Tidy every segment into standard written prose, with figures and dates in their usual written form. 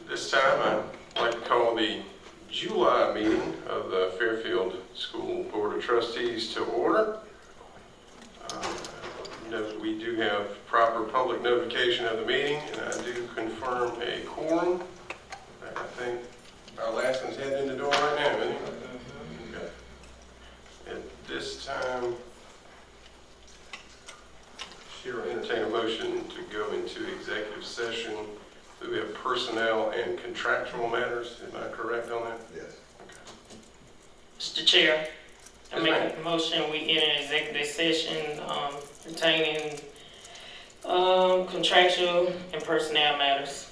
This time, I'd like to call the July meeting of the Fairfield School Board of Trustees to order. Note we do have proper public notification of the meeting, and I do confirm a quorum. I think our last one's heading in the door right now, isn't he? Okay. At this time, Chair will entertain a motion to go into executive session. Do we have personnel and contractual matters? Am I correct on that? Yes. Mr. Chair, I Yes, make ma'am. a motion, we enter executive session pertaining contractual and personnel matters.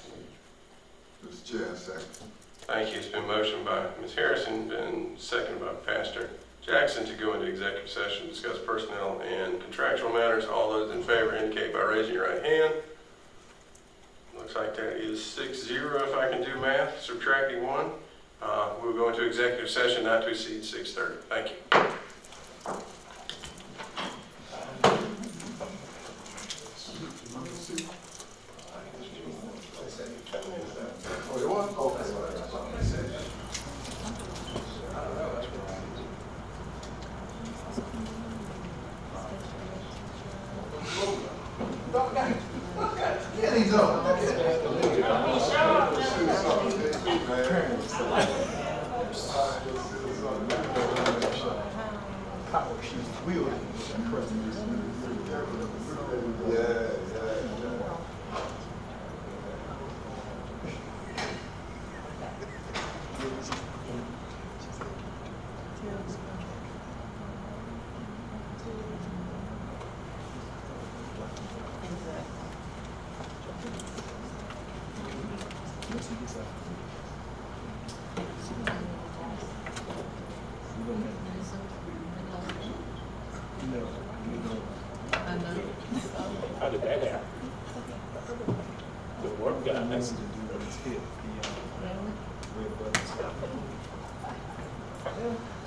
Mr. Chair, second. Thank you. It's been motioned by Ms. Harrison and seconded by Pastor Jackson to go into executive session, discuss personnel and contractual matters. All those in favor indicate by raising your right hand. Looks like that is 6-0 if I can do math, subtracting 1. We'll go into executive session not to exceed 6:30. Thank you. Oh, you want? Okay. Yeah, he's on. How did that happen? The work guys.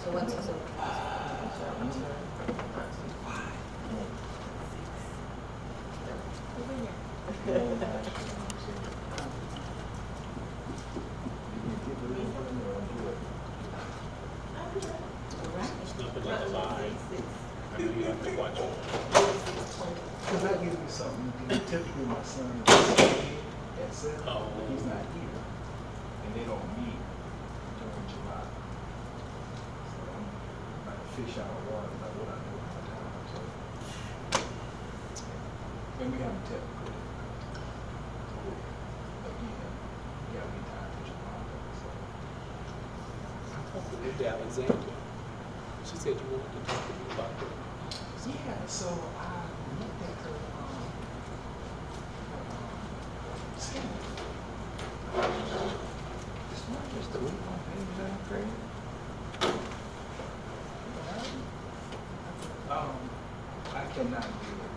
So what's It's nothing like a lie. I know you have to watch it. Because that gives me something. Typically, my son is at 7, Oh. but he's not here. And they don't meet during July. So I'm like a fish out of water, like what I do all the time. So, and we have a technical. Again, you gotta be time for July. So. I talked to Linda Alexander. She said you wanted to talk to me about that. Yeah, so I looked at her schedule. It's not just the week on page down there. I cannot do it.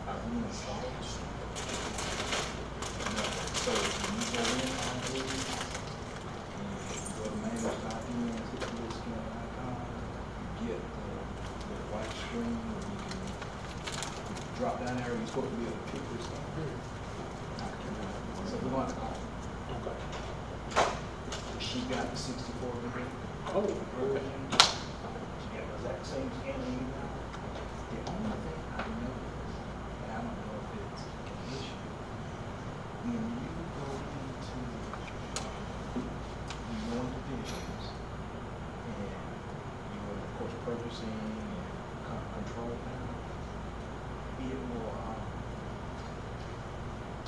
I reinstalled it. So when you go in on these, you go to manage documents, hit the little skin icon, you get the white screen where you can drop down there, you're supposed to be able to pick this stuff. So we're going to call. Okay. She got the 64-bit Oh, okay. version. She got the exact same scanning email. The only thing I noticed, and I don't know if it's an issue, when you go into visions, and you will, of course, purchasing and control now,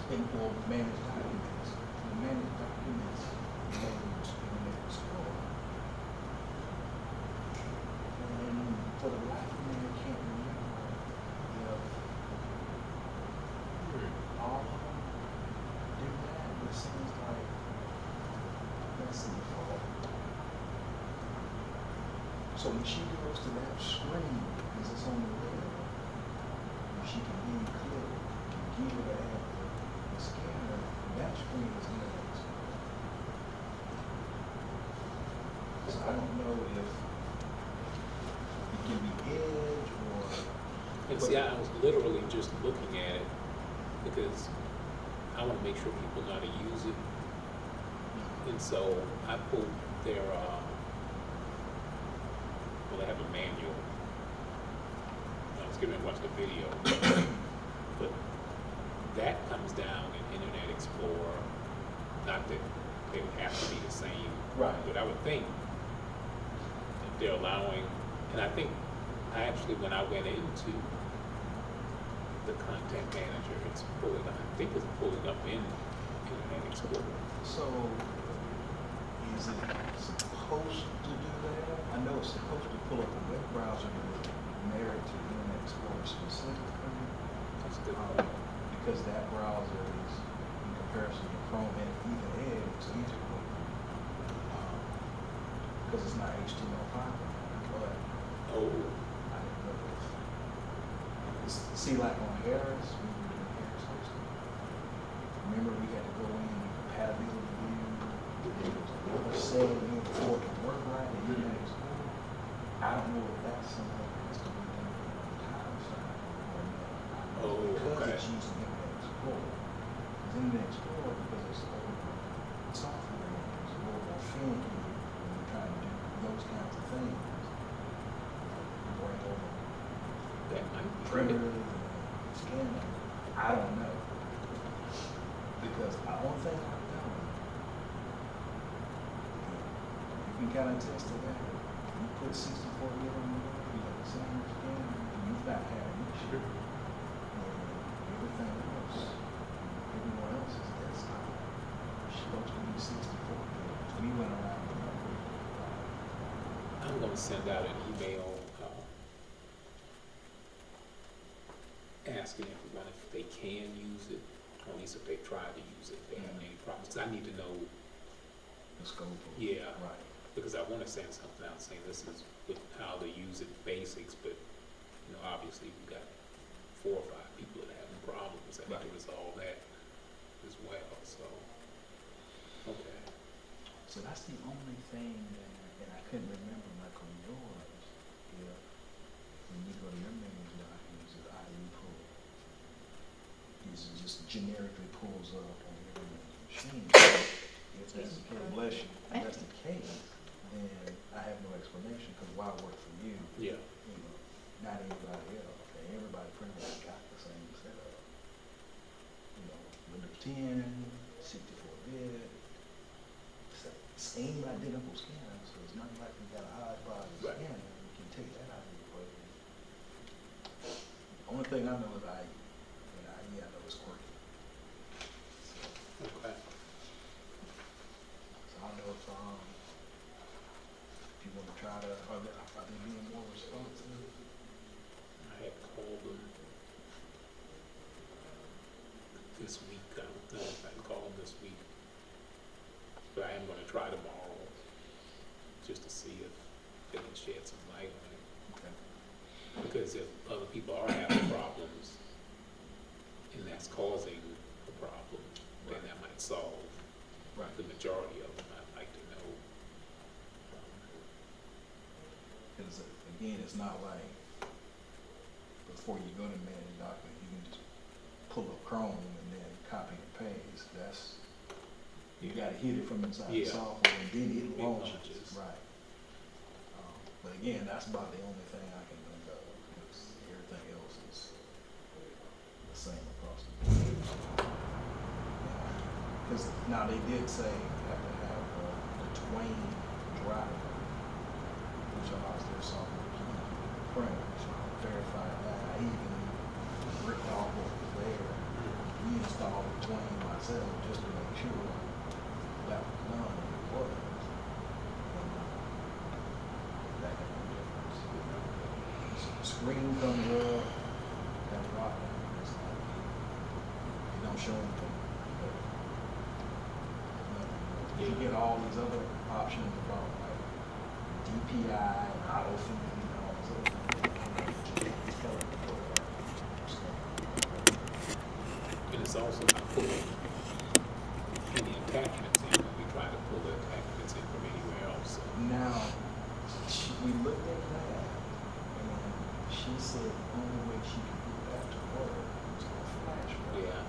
it will manage documents. The manage documents modes in the Explorer. And for the life of me, I can't remember if all of them do that, but it seems like that's the default. So when she goes to that screen, because it's on the web, she can be clear, can give it a the scanner, that screen is next. So I don't know if it can be edge or. And see, I was literally just looking at it because I wanna make sure people know how to use it. And so I pulled their, well, they have a manual. I was getting ready to watch the video. But that comes down in Internet Explorer. Not that they would have to be the same. Right. But I would think if they're allowing, and I think, when I went into the content manager, it's pulling up, I think it's pulling up in Internet Explorer. So, is it supposed to do that? I know it's supposed to pull up a web browser that is married to Internet Explorer specifically. That's good. Because that browser is, in comparison to Chrome and even Edge, it's easier. Because it's not HTML5, but Oh, I didn't know this. See, like on Harris, when we were doing Harris hosting, remember we had to go in and compatibility review, there was another setting in before it could work right, and Internet Explorer. I don't know if that's something that has to be done on the entire side or not. Oh, Because okay. it's using Internet Explorer. Because Internet Explorer, because it's open software, it's a little more finicky when you're trying to do those kinds of things. Bring over that might be primitive good. and scanning. I don't know. Because the only thing I've done, you can kind of attest to that. You put 64 bit on the board, you got the same scanner, and you've not had an issue. And everything else, everyone else's desktop is supposed to be 64 bit. We went around and upgraded. I'm gonna send out an email, asking everyone if they can use it, or at least if they try to use it, if they have any problems. 'Cause I need to know, The scope of yeah, Right. because I wanna send something out saying this is how to use it basics, but, you know, obviously we've got 4 or 5 people that are having problems. I need Right. to resolve that as well, so, okay. So that's the only thing that, and I couldn't remember like on yours, if when you go to your menus doc, is it IE pull? Is it just generically pulls up on every machine? If that's the case, bless you, if that's the case, then I have no explanation, because why work for you? Yeah, You know, not anybody else. Okay, everybody pretty much got the same setup. You know, Windows 10, 64-bit, same identical scanner, so it's not like we got a hodgepodge Right. scanner. We can take that out of the equation. Only thing I know is I know it's quirky. okay. So I don't know if you want to try to, are they being more responsive? I had called them this week. I don't know if I can call them this week. But I am gonna try tomorrow, just to see if they can shed some light on it. Okay. Because if other people are having problems, and that's causing a problem, then that might solve Right. the majority of them. I'd like to know. Because again, it's not like before you go to manage document, you can just pull up Chrome and then copy and paste. You gotta hit it from inside the Yeah. software and then it It launches. launches. Right. But again, that's about the only thing I can think of, because everything else is the same across the board. Because now they did say you have to have the Twain driver, which allows their software to print, so I verified that. I even ripped off what was there, reinstalled the Twain myself just to make sure that was done, and it was. And that made no difference. So the screen comes up, got a lot of it, it's like, it don't show anything. But you get all these other options about like DPI and auto finishing and all this other And it's also not pulling any attachments in, when we try to pull the attachments in from anywhere else. So, Now, we looked at that, and she said the only way she could get that to work was on a flash drive, yeah,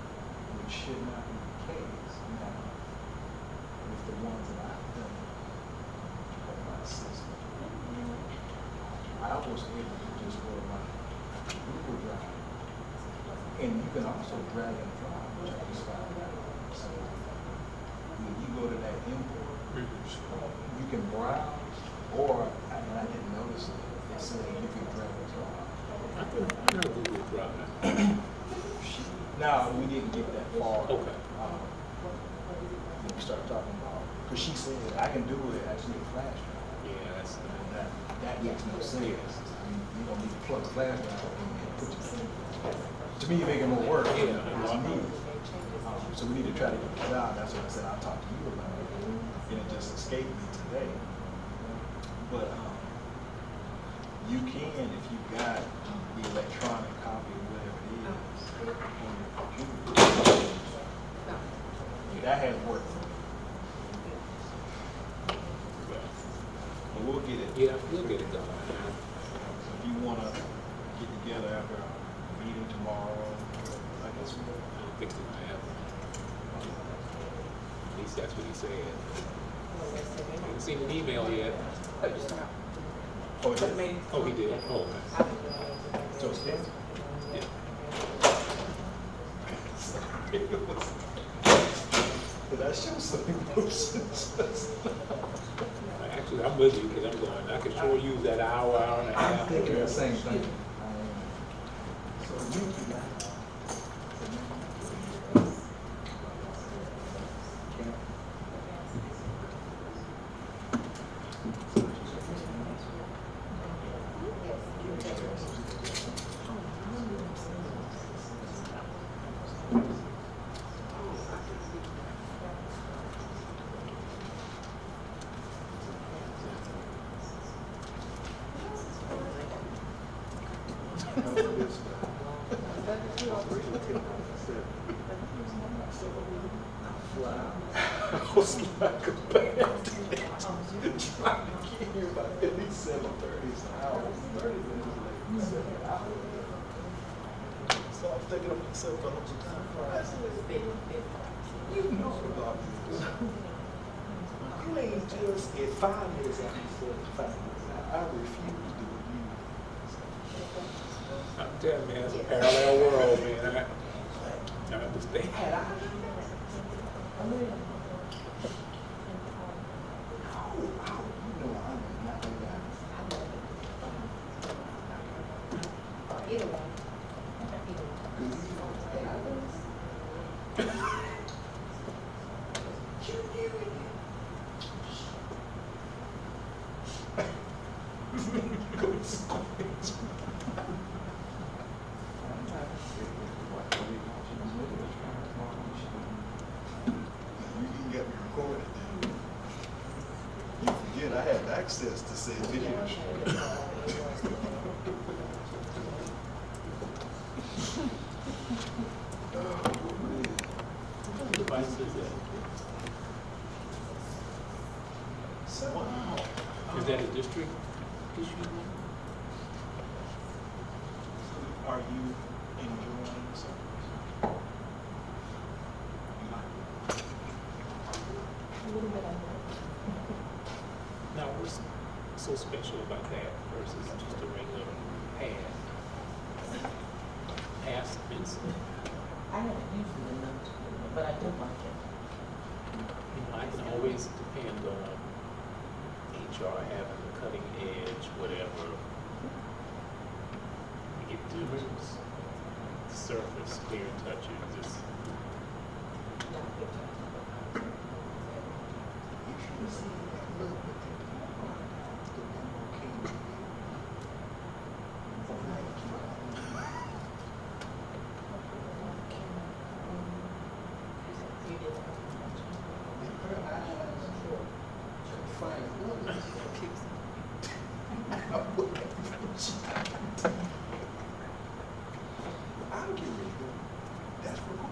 which should not be course, it was just for my Google Drive. And you can also drag and drop, which I just found out. So when you go to that import, you can browse, or, and I didn't notice it, it said you can drag and drop. I know Google Drive. Now, we didn't get that far. Okay. When we started talking about, because she said, I can do it, I just need a flash drive. Yeah, that's, That makes no sense. I mean, you don't need to plug a flash drive in and put your, to me, you're making more work. Yeah. It's needed. So we need to try to get the job. That's what I said, I'll talk to you about it. And it just escaped me today. But you can, if you got the electronic copy of whatever it is on your computer. That has worked. But we'll get it. yeah, we'll get it done. If you want to get together after our meeting tomorrow, I guess we will. I'll fix it when I have one. At least that's what he said. I haven't seen an email yet. Oh, is it? Oh, he did? Oh, okay. So it's canceled? Yeah. Did I show some emotions? Actually, I'm with you because I'm going, I could sure use that hour, hour and a half. I'm thinking the same thing. So you can. I was like a bad trying to get here by at least 7:30, so I was 30 minutes late. 7 hours. So I'm thinking of myself the whole time. You know about this. You ain't just at 5 minutes after you said 5 minutes. I refuse to do you. I'm telling you, man, it's a parallel world, man. I understand. Had I? I mean, how, you know I'm not a guy. Either way. You can get me recorded. You forget I have access to said video. What device is that? Wow. Is that a district issue? Are you enjoying the service? You like it? A little bit of Now, what's so special about that versus just a regular pass? Pass Vincent? I haven't used it enough, but I do like it. You know, I can always depend on HR having the cutting edge, whatever. You get to surface, clear touches, just I'll get rid of it. That's what I'm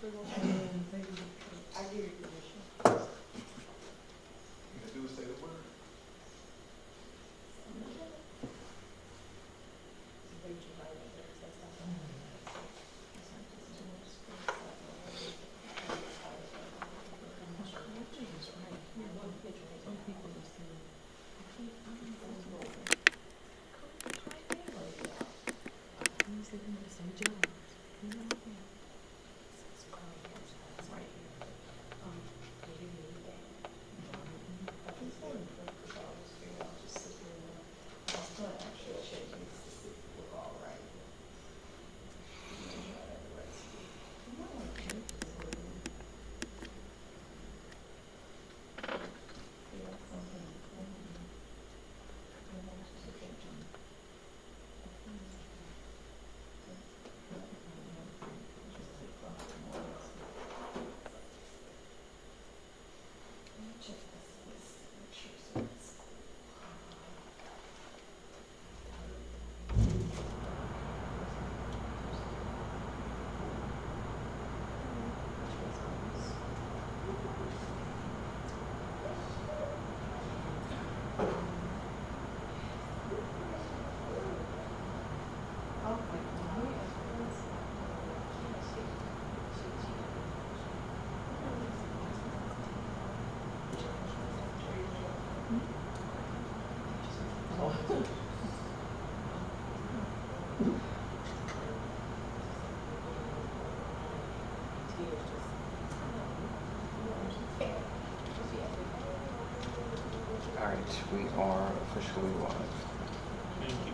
You do say the word. All right, we are officially live. Thank you.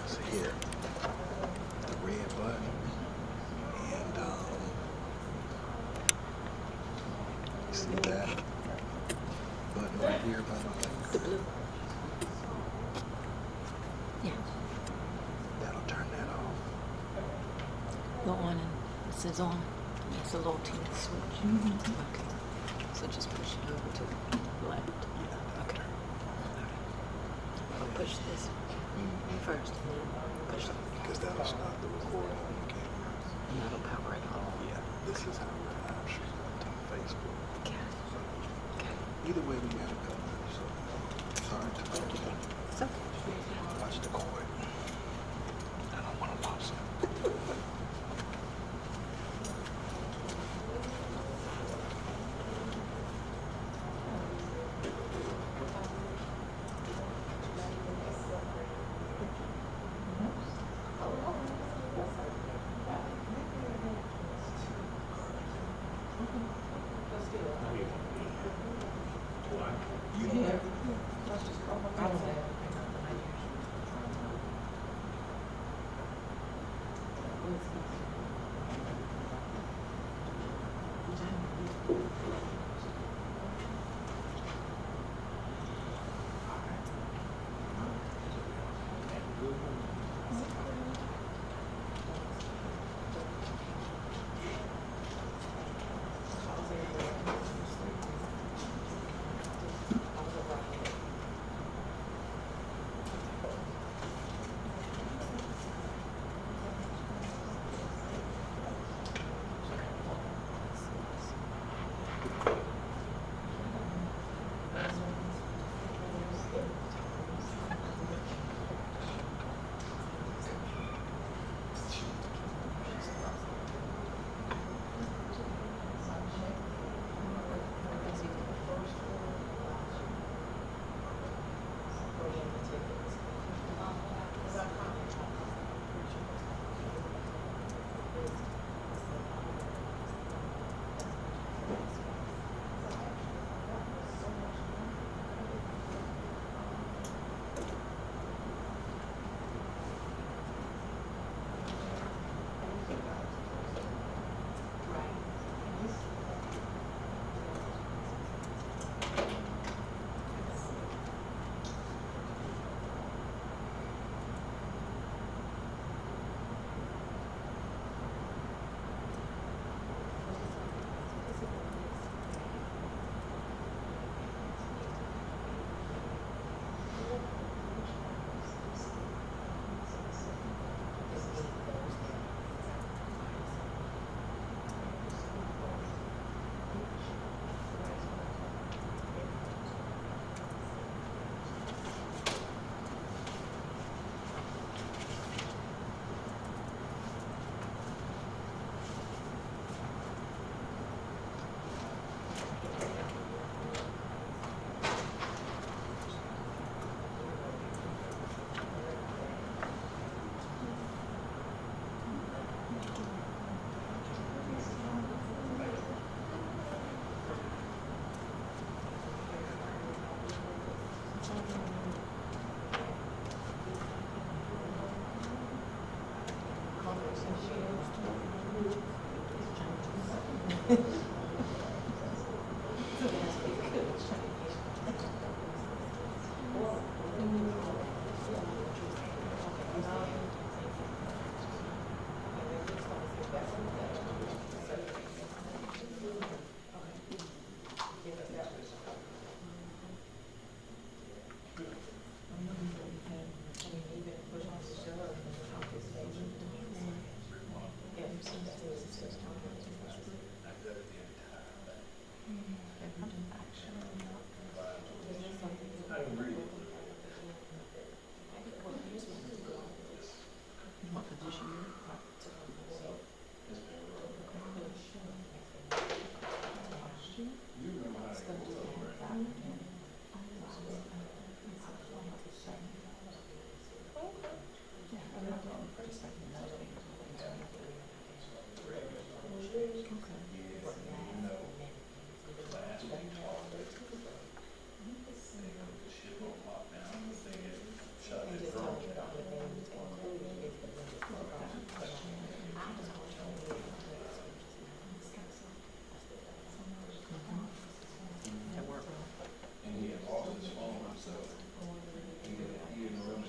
Just hit the red button and you see that button right here by the link? The blue. Yeah. That'll turn that off. Go on and it says on. It's a little teeny switch. Okay. So just push it over to the left. Okay. I'll push this first and then push it. Because that'll stop the recording on the camera. And that'll power it on. Yeah, this is how we're live streaming to Facebook. Got it. Got it. Either way, we got it covered. So, sorry to It's okay. watch the cord. I don't want to lose it. You don't have I don't have And he had lost his phone, so he didn't really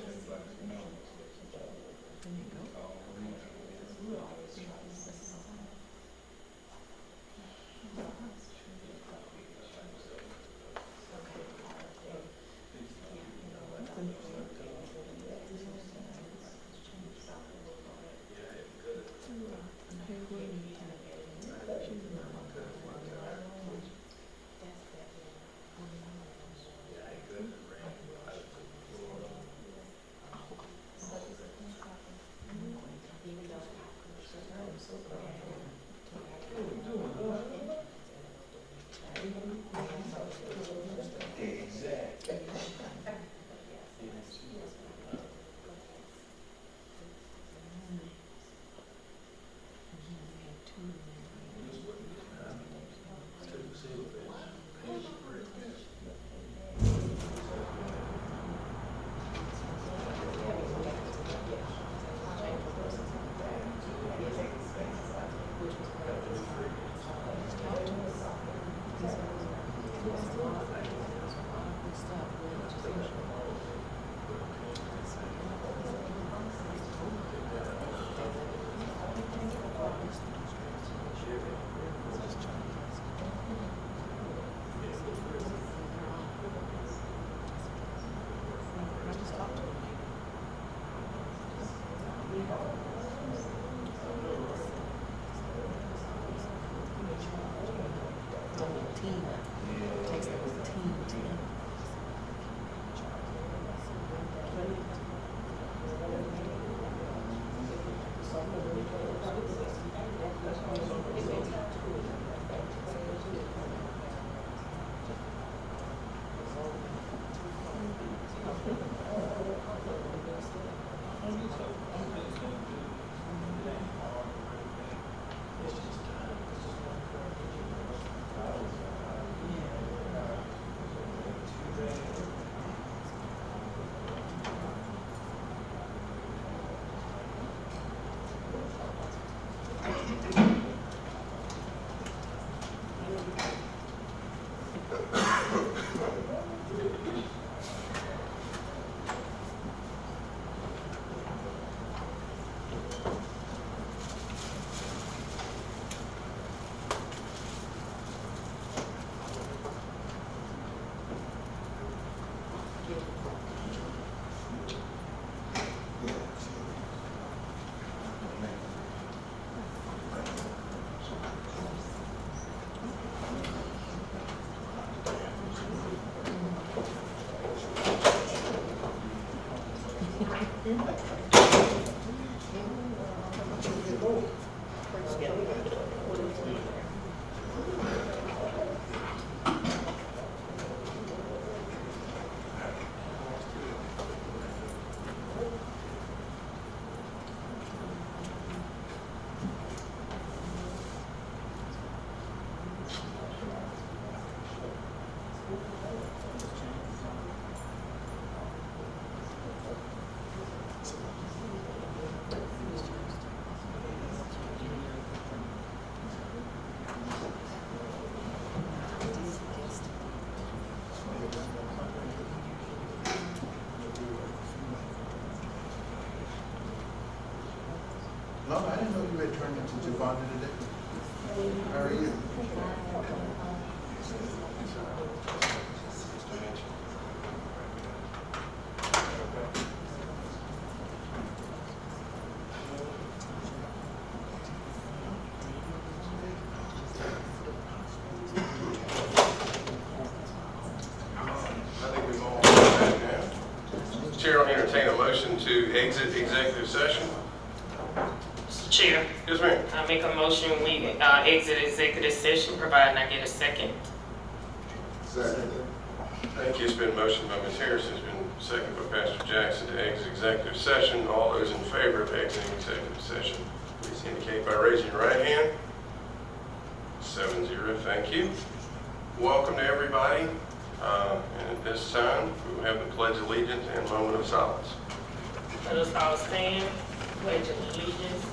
everybody know. No, I didn't know you had turned into Javonda today. How are you? I think we've all done that now. Chair will entertain a motion to exit executive session. Mr. Chair, Yes, ma'am. I make a motion, we exit executive session, providing I get a second. Second. Thank you. It's been motioned by Ms. Harrison, it's been seconded by Pastor Jackson to exit executive session. All those in favor of exiting executive session, please indicate by raising your right hand. 7-0, thank you. Welcome to everybody. And at this time, we will have the Pledge of Allegiance and moment of silence. Let us all stand, pledge allegiance,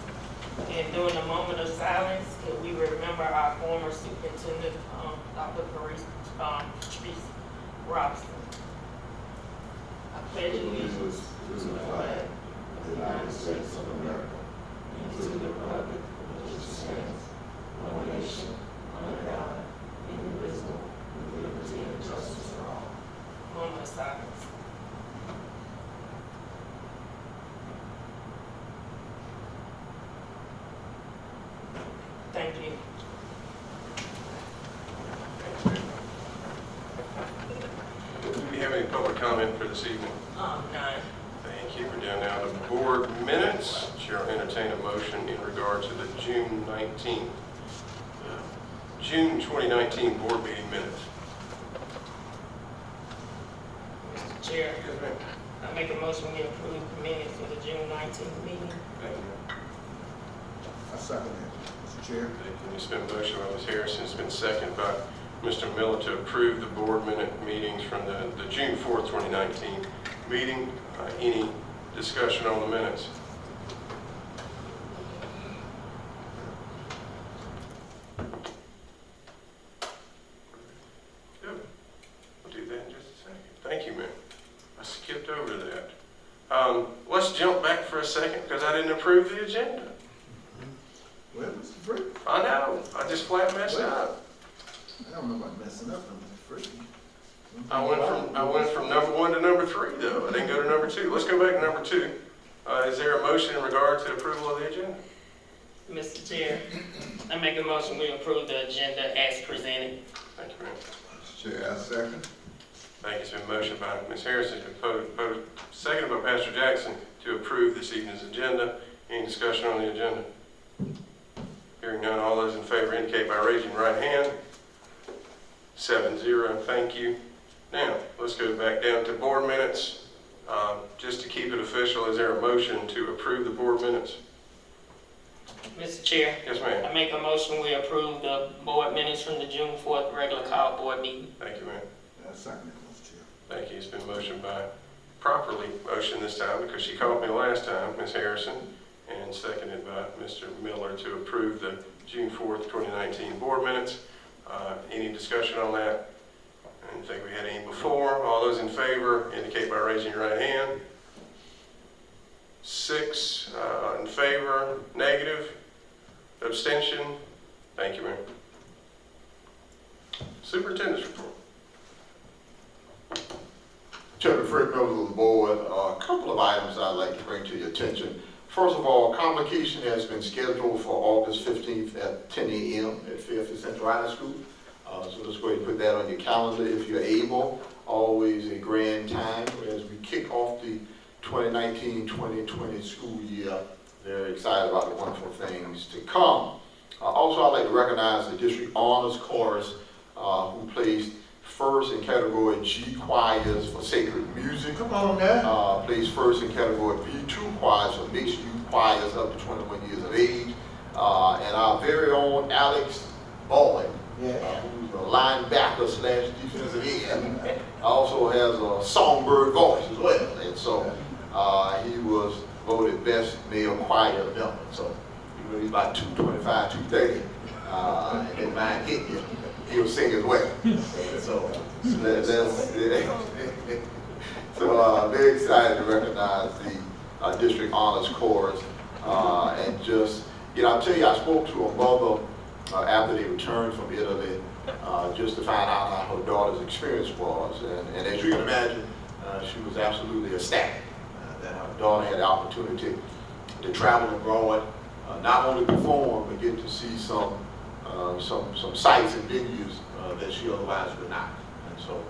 and during the moment of silence, that we remember our former superintendent, Dr. Patrice Robinson. I pledge allegiance to the flag of the United States of America and to the republic for which it stands, one nation, under God, indivisible, with liberty and justice for all. Moment of silence. Thank you. Do we have any public comment for this evening? None. Thank you. We're down now to board minutes. Chair will entertain a motion in regard to the June 2019 board meeting minutes. Mr. Chair, Yes, ma'am. I make a motion we approve the minutes for the June 19th meeting. Thank you. I second that, Mr. Chair. Thank you. It's been motion by Ms. Harrison. It's been seconded by Mr. Miller to approve the board minute meetings from the June 4th, 2019 meeting. Any discussion on the minutes? Good. We'll do that in just a second. Thank you, ma'am. I skipped over that. Let's jump back for a second because I didn't approve the agenda. Well, Mr. Free, I know. I just flat messed up. I don't know about messing up, Mr. Free. I went from number 1 to number 3 though. I didn't go to number 2. Let's go back to number 2. Is there a motion in regard to approval of the agenda? Mr. Chair, I make a motion we approve the agenda as presented. Thank you, ma'am. Mr. Chair, I second. Thank you. It's been motioned by Ms. Harrison, seconded by Pastor Jackson to approve this evening's agenda. Any discussion on the agenda? Hearing none, all those in favor indicate by raising your right hand. 7-0, thank you. Now, let's go back down to board minutes. Just to keep it official, is there a motion to approve the board minutes? Mr. Chair, Yes, ma'am. I make a motion we approve the board minutes from the June 4th regular call board meeting. Thank you, ma'am. I second it, Mr. Chair. Thank you. It's been motioned by, properly motioned this time because she caught me last time, Ms. Harrison, and seconded by Mr. Miller to approve the June 4th, 2019 board minutes. Any discussion on that? I didn't think we had any before. All those in favor indicate by raising your right hand. 6 in favor, negative, abstention. Thank you, ma'am. Superintendent's report. Chairman Fred, members of the board, a couple of items I'd like to bring to your attention. First of all, convocation has been scheduled for August 15th at 10 a.m. at Fairfield Central High School. So let's go ahead and put that on your calendar if you're able. Always a grand time as we kick off the 2019-2020 school year. Very excited about the wonderful things to come. Also, I'd like to recognize the District Honors Chorus who placed first in category G choirs for sacred music. Come on now. Placed first in category B2 choirs for mixed youth choirs up to 21 years of age. And our very own Alex Boyd, who's a linebacker / defensive end, also has a songbird voice as well. And so he was voted best male choir member. So he's about 225, 230, and didn't mind hitting you. He'll sing as well. So very excited to recognize the District Honors Chorus. And just, I'll tell you, I spoke to a mother after they returned from Italy just to find out how her daughter's experience was. And as you can imagine, she was absolutely ecstatic that her daughter had the opportunity to travel abroad, not only perform, but get to see some sites and venues that she otherwise would not. And so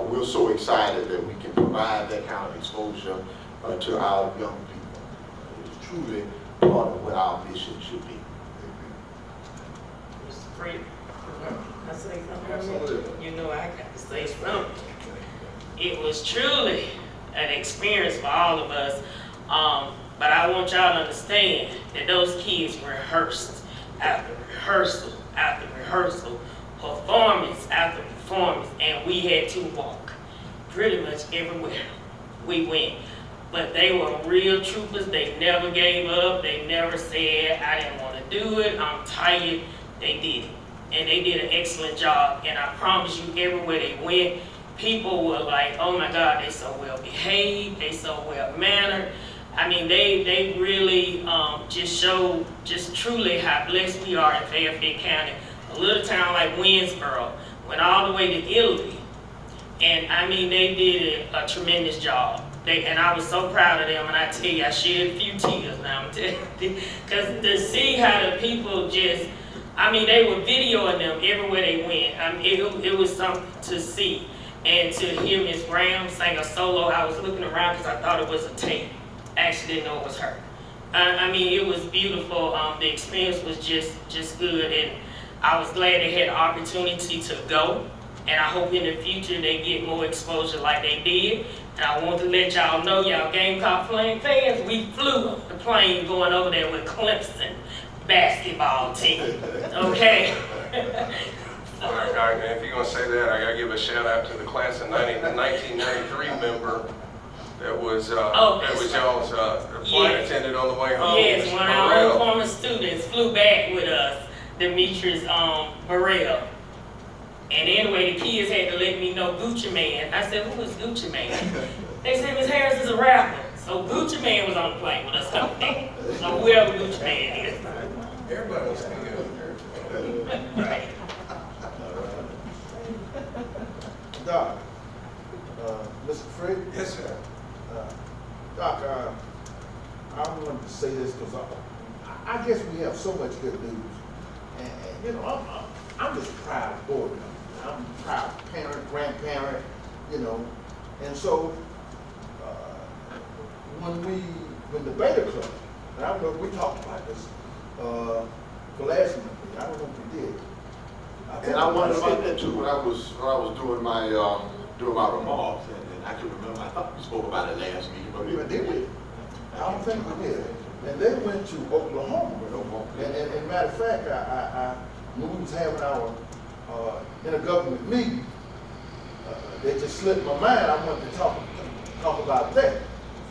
we're so excited that we can provide that kind of exposure to our young people. It's truly part of what our mission should be. Mr. Freed. I say something? Absolutely. You know I got to say something. It was truly an experience for all of us. But I want y'all to understand that those kids rehearsed after rehearsal after rehearsal, performance after performance, and we had to walk pretty much everywhere we went. But they were real troopers. They never gave up. They never said, I didn't want to do it, I'm tired. They did it. And they did an excellent job. And I promise you, everywhere they went, people were like, oh my God, they so well behaved, they so well mannered. I mean, they really just showed just truly how blessed we are in Fairfield County. A little town like Winsboro went all the way to Italy. And I mean, they did a tremendous job. And I was so proud of them, and I tell you, I shed a few tears now, I'm telling you. Because to see how the people just, I mean, they were videoing them everywhere they went. I mean, it was something to see. And to hear Miss Graham sing a solo, I was looking around because I thought it was a tape. I actually didn't know it was her. I mean, it was beautiful. The experience was just good, and I was glad they had the opportunity to go. And I hope in the future they get more exposure like they did. And I want to let y'all know, y'all Gamecock playing fans, we flew the plane going over there with Clemson basketball team. Okay? All right, and if you're gonna say that, I gotta give a shout out to the class of 1993 member that was y'all's flight Yes. attendant on the way home. Yes, Mr. one of our own Burrell. former students flew back with us, Demetrius Burrell. And anyway, the kids had to let me know Gucci Man. I said, who is Gucci Man? They said, Miss Harris is a rapper. So Gucci Man was on the plane with us coming back. So whoever Gucci Man is. Everybody was thinking. Right. Doc, Mr. Fred? Yes, sir. Doc, I wanted to say this because I guess we have so much good news. And you know, I'm just proud of board members. I'm a proud parent, grandparent, you know. And so, when the Beta Club, and I don't know if we talked about this, for last month, I don't know if we did. And I wondered about that too when I was doing my remarks, and I can remember, I thought we spoke about it last meeting, but we Did we? I don't think we did. And they went to Oklahoma. And matter of fact, when we was having our intergovernment meeting, they just slipped my mind. I wanted to talk about that.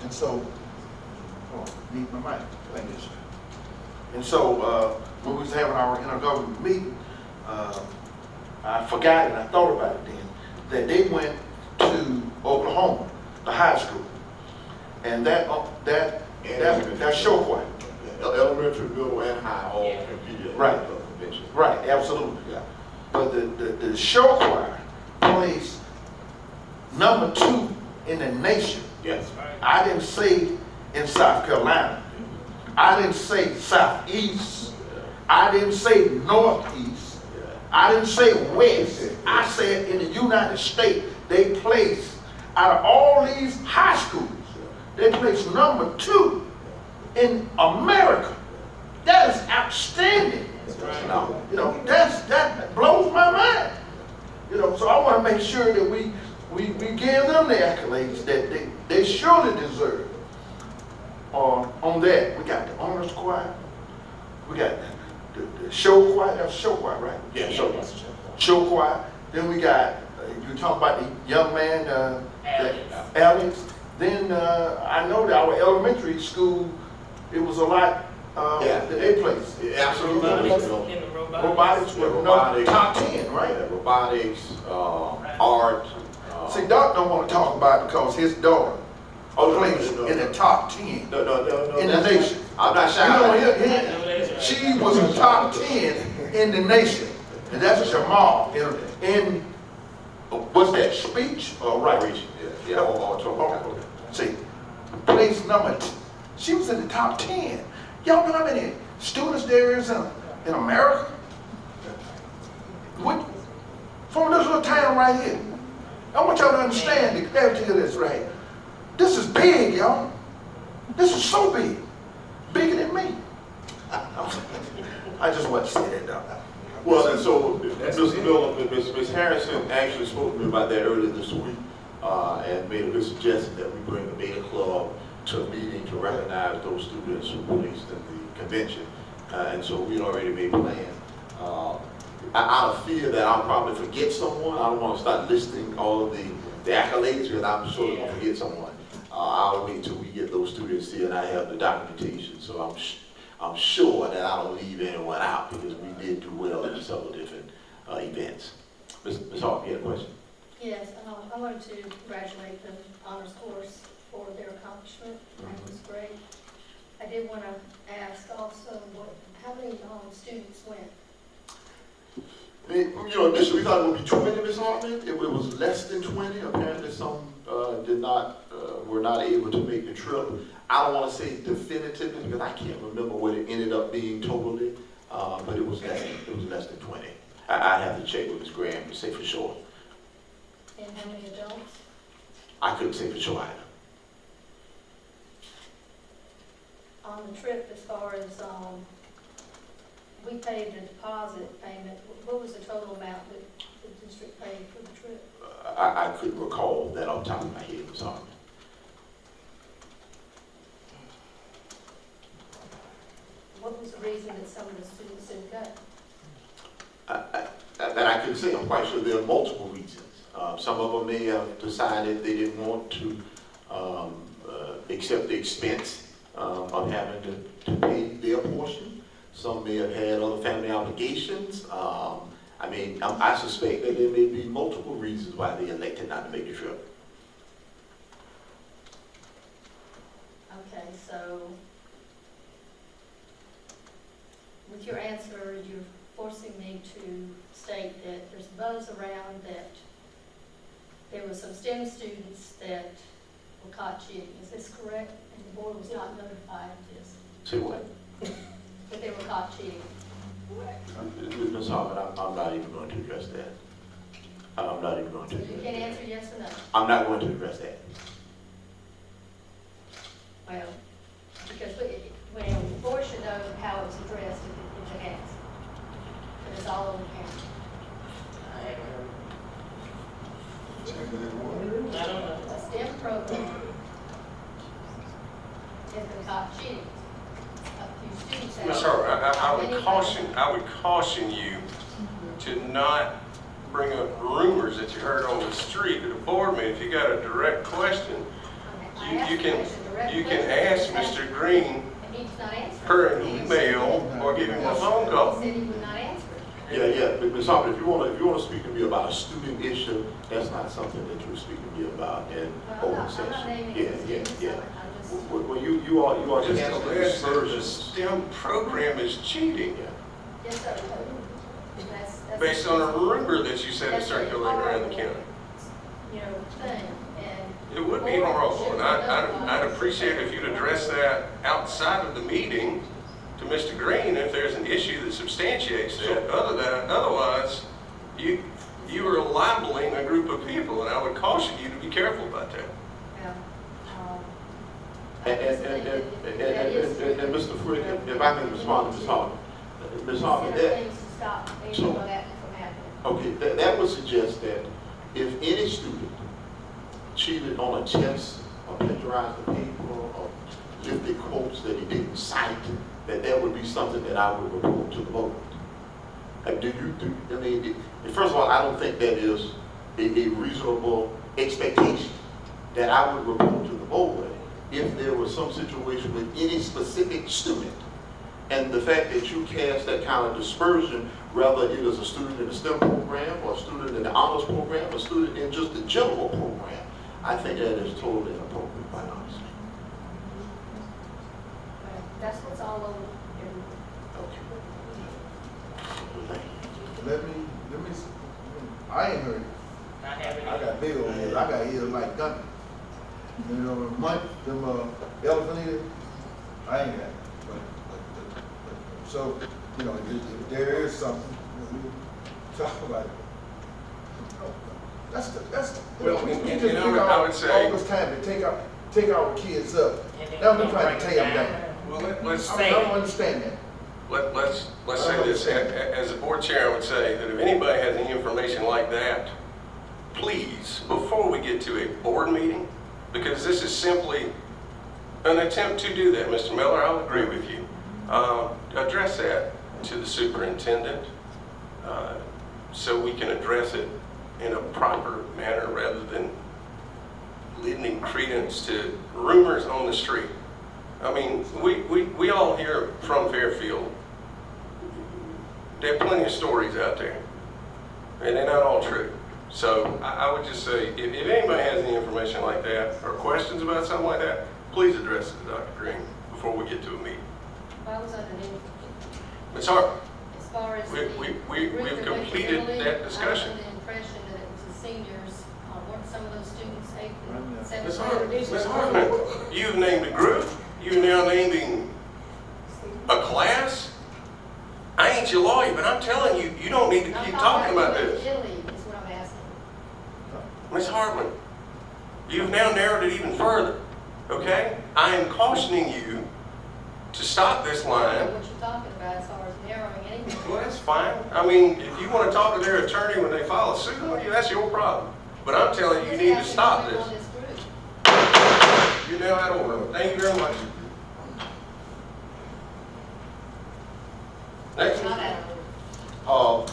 And so, need my mic. Thank you, sir. And so, when we was having our intergovernment meeting, I forgot and I thought about it then, that they went to Oklahoma, the high school. And that show choir. elementary, middle, and high all competed. Right. Right, absolutely. Yeah. But the show choir plays number 2 in the nation. Yes. I didn't say in South Carolina. I didn't say Southeast. I didn't say Northeast. I didn't say West. I said in the United States, they place, out of all these high schools, they place number 2 in America. That is outstanding. You know, that blows my mind. You know, so I want to make sure that we give them the accolades that they surely deserve. On that, we got the honors choir, we got the show choir. That's show choir, right? Yeah, Show choir. Then we got you talk about the young man, Alex. Then I know that our elementary school, it was a lot that they placed. Absolutely. In the Robotics were top 10, right? Yeah, robotics, art. See, Doc don't want to talk about it because his daughter plays in the top 10 No, in the nation. I'm not shy. You know, she was a top 10 in the nation, and that's Jamal in what's that, speech or writing? Yeah, or See, place number she was in the top 10. Y'all know how many students there is in America? What, from this little town right here. I want y'all to understand the gravity of this right here. This is big, y'all. This is so big. Bigger than me. I just want to say that, dog. Well, and so, Mr. Miller, Ms. Harrison actually spoke to me about that earlier this week, and made a good suggestion that we bring the Beta Club to a meeting to recognize those students who were released in the convention. And so we'd already made plans. Out of fear that I'll probably forget someone, I don't want to start listing all of the accolades, because I'm sure I'm going to forget someone. I'll wait till we get those students here and I have the documentation, so I'm sure that I don't leave anyone out, because we did do well in several different events. Ms. Hawk, you had a question? Yes, I wanted to congratulate the honors course for their accomplishment. That was great. I did want to ask also, how many students went? Initially we thought it would be 20, Ms. Hartman. It was less than 20. Apparently some were not able to make the trip. I don't want to say definitively, because I can't remember what it ended up being totally, but it was less than 20. I have to check with Ms. Graham to say for sure. And how many adults? I couldn't say for sure either. On the trip, as far as, we paid the deposit payment, what was the total amount that the district paid for the trip? I couldn't recall that off the top of my head, Ms. Hartman. What was the reason that some of the students didn't go? That I couldn't say. I'm quite sure there are multiple reasons. Some of them may have decided they didn't want to accept the expense of having to pay their portion. Some may have had other family obligations. I suspect that there may be multiple reasons why they elected not to make the trip. Okay, so with your answer, you're forcing me to state that there's buzz around that there were some STEM students that were caught cheating. Is this correct? And the board was not notified of this, Say what? that they were caught cheating? Ms. Hartman, I'm not even going to address that. I'm not even going to. You can't answer yes or no. I'm not going to address that. Well, because the board should know how it's addressed if it has. But it's all over camera. A STEM program has been caught cheating. A few students have. Ms. Hart, I would caution you to not bring up rumors that you heard on the street at a board meeting. If you got a direct question, you can ask Mr. Green And he's not answering. per an email or give him a phone call. He said he would not answer. Yeah, but Ms. Hartman, if you want to speak to me about a student issue, that's not something that you're speaking to me about in Well, open I'm not session. naming Yeah. any students. I'm just. Well, you are Just handling alleged that the dispersions. STEM program is cheating Yes, sir. That's based on a rumor that you said is circulating around the county. Thing, and. It would be horrible, and I'd appreciate if you'd address that outside of the meeting to Mr. Green if there's an issue that substantiates that. Otherwise, you are libeling a group of people, and I would caution you to be careful about that. And Mr. Frick, if I can respond to Ms. Hartman. Ms. Hartman, Things to stop anything like that from happening. okay, that would suggest that if any student cheated on a test or plagiarized a paper or lifted quotes that he didn't cite, that would be something that I would report to the board. First of all, I don't think that is a reasonable expectation that I would report to the board if there was some situation with any specific student. And the fact that you cast that kind of dispersion, whether it is a student in the STEM program or a student in the honors program, or a student in just the general program, I think that is totally inappropriate, quite honestly. Well, that's what's all over everywhere. Okay. Let me, I ain't heard it. I got big old ears, I got ears like Duncan. Them elephant ears, I ain't got it. So, if there is something, we talk about it. That's Well, we and just I would say- all this time to take our kids up. Now we trying to tear them down. Well, let's I don't understand that. let's say this, as a board chair, I would say that if anybody has any information like that, please, before we get to a board meeting, because this is simply an attempt to do that, Mr. Miller, I'll agree with you. Address that to the superintendent so we can address it in a proper manner rather than lending credence to rumors on the street. I mean, we all hear from Fairfield. There are plenty of stories out there, and they're not all true. So I would just say, if anybody has any information like that or questions about something like that, please address it to Dr. Green before we get to a meeting. I was under the, Ms. Hart, as far as we've completed that discussion. I was under the impression that it was the seniors, weren't some of those students 8th and Ms. 7th Hartman, grade? Ms. Hartman, you've named a group, you're now naming a class. I ain't your lawyer, but I'm telling you, you don't need to keep talking about this. Italy is what I'm asking. Ms. Hartman, you've now narrowed it even further, okay? I am cautioning you to stop this I don't know line. what you're talking about as far as narrowing anything. Well, that's fine. I mean, if you want to talk to their attorney when they file a suit on you, that's your problem. But I'm telling you, you need to stop this. On this group. You're now out of order. Thank you very much. Next. Not out of order.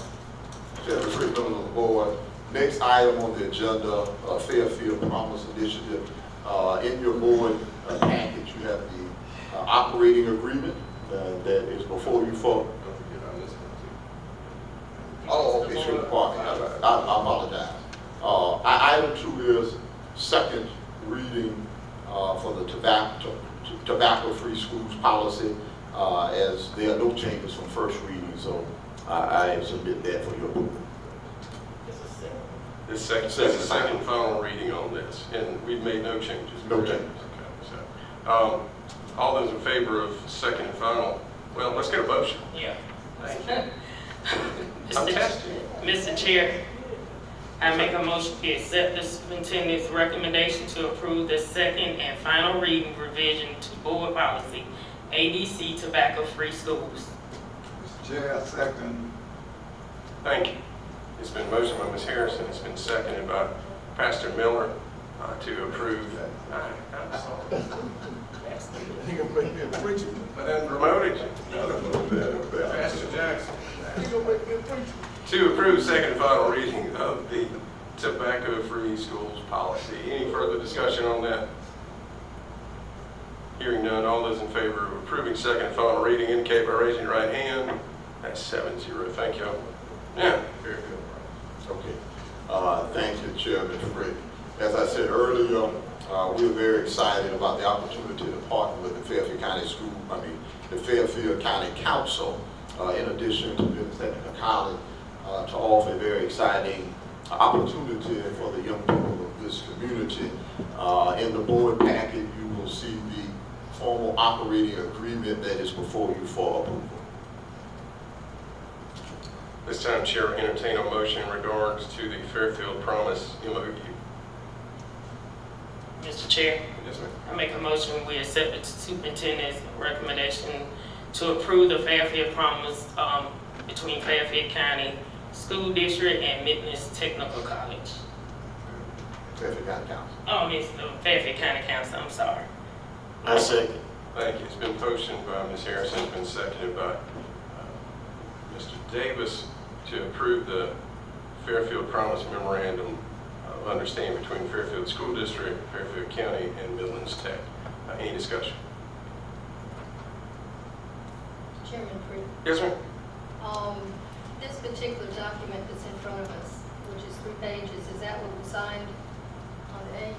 Chairman, three members of the board. Next item on the agenda, Fairfield Promise Initiative. In your board package, you have the operating agreement that is before you for. Oh, okay, sure, pardon me. I apologize. Item 2 is second reading for the tobacco-free schools policy, as there are no changes from first reading, so I submit that for your approval. This is the second final reading on this, and we've made no changes. No correct? changes. Okay, so, all those in favor of second and final, well, let's get a motion. Yeah. Thank you. I'm testing. Mr. Chair, I make a motion to accept the superintendent's recommendation to approve the second and final reading revision to board policy, ADC tobacco-free schools. Mr. Chair, I second. Thank you. It's been motioned by Ms. Harrison, it's been seconded by Pastor Miller to approve. I'm sorry. He gonna make me a preacher. I done promoted you. Pastor Jackson. He gonna make me a preacher. To approve second and final reading of the tobacco-free schools policy. Any further discussion on that? Hearing none, all those in favor of approving second and final reading indicate by raising your right hand. That's 7-0. Thank you. Yeah, very good. Okay. Thank you, Chairman Frick. As I said earlier, we're very excited about the opportunity to partner with the Fairfield County Council, in addition to Business Technical College, to offer a very exciting opportunity for the young people of this community. In the board packet, you will see the formal operating agreement that is before you for approval. This time, Chair will entertain a motion in regards to the Fairfield Promise MOU. Mr. Chair, Yes, ma'am. I make a motion we accept the superintendent's recommendation to approve the Fairfield Promise between Fairfield County School District and Midlands Technical College. Fairfield County Council. Oh, it's the Fairfield County Council, I'm sorry. I second. Thank you. It's been motioned by Ms. Harrison, it's been seconded by Mr. Davis to approve the Fairfield Promise Memorandum of Understanding between Fairfield School District, Fairfield County, and Midlands Tech. Any discussion? Chairman Pruitt. Yes, ma'am. This particular document that's in front of us, which is 3 pages, is that what was signed on the 8th?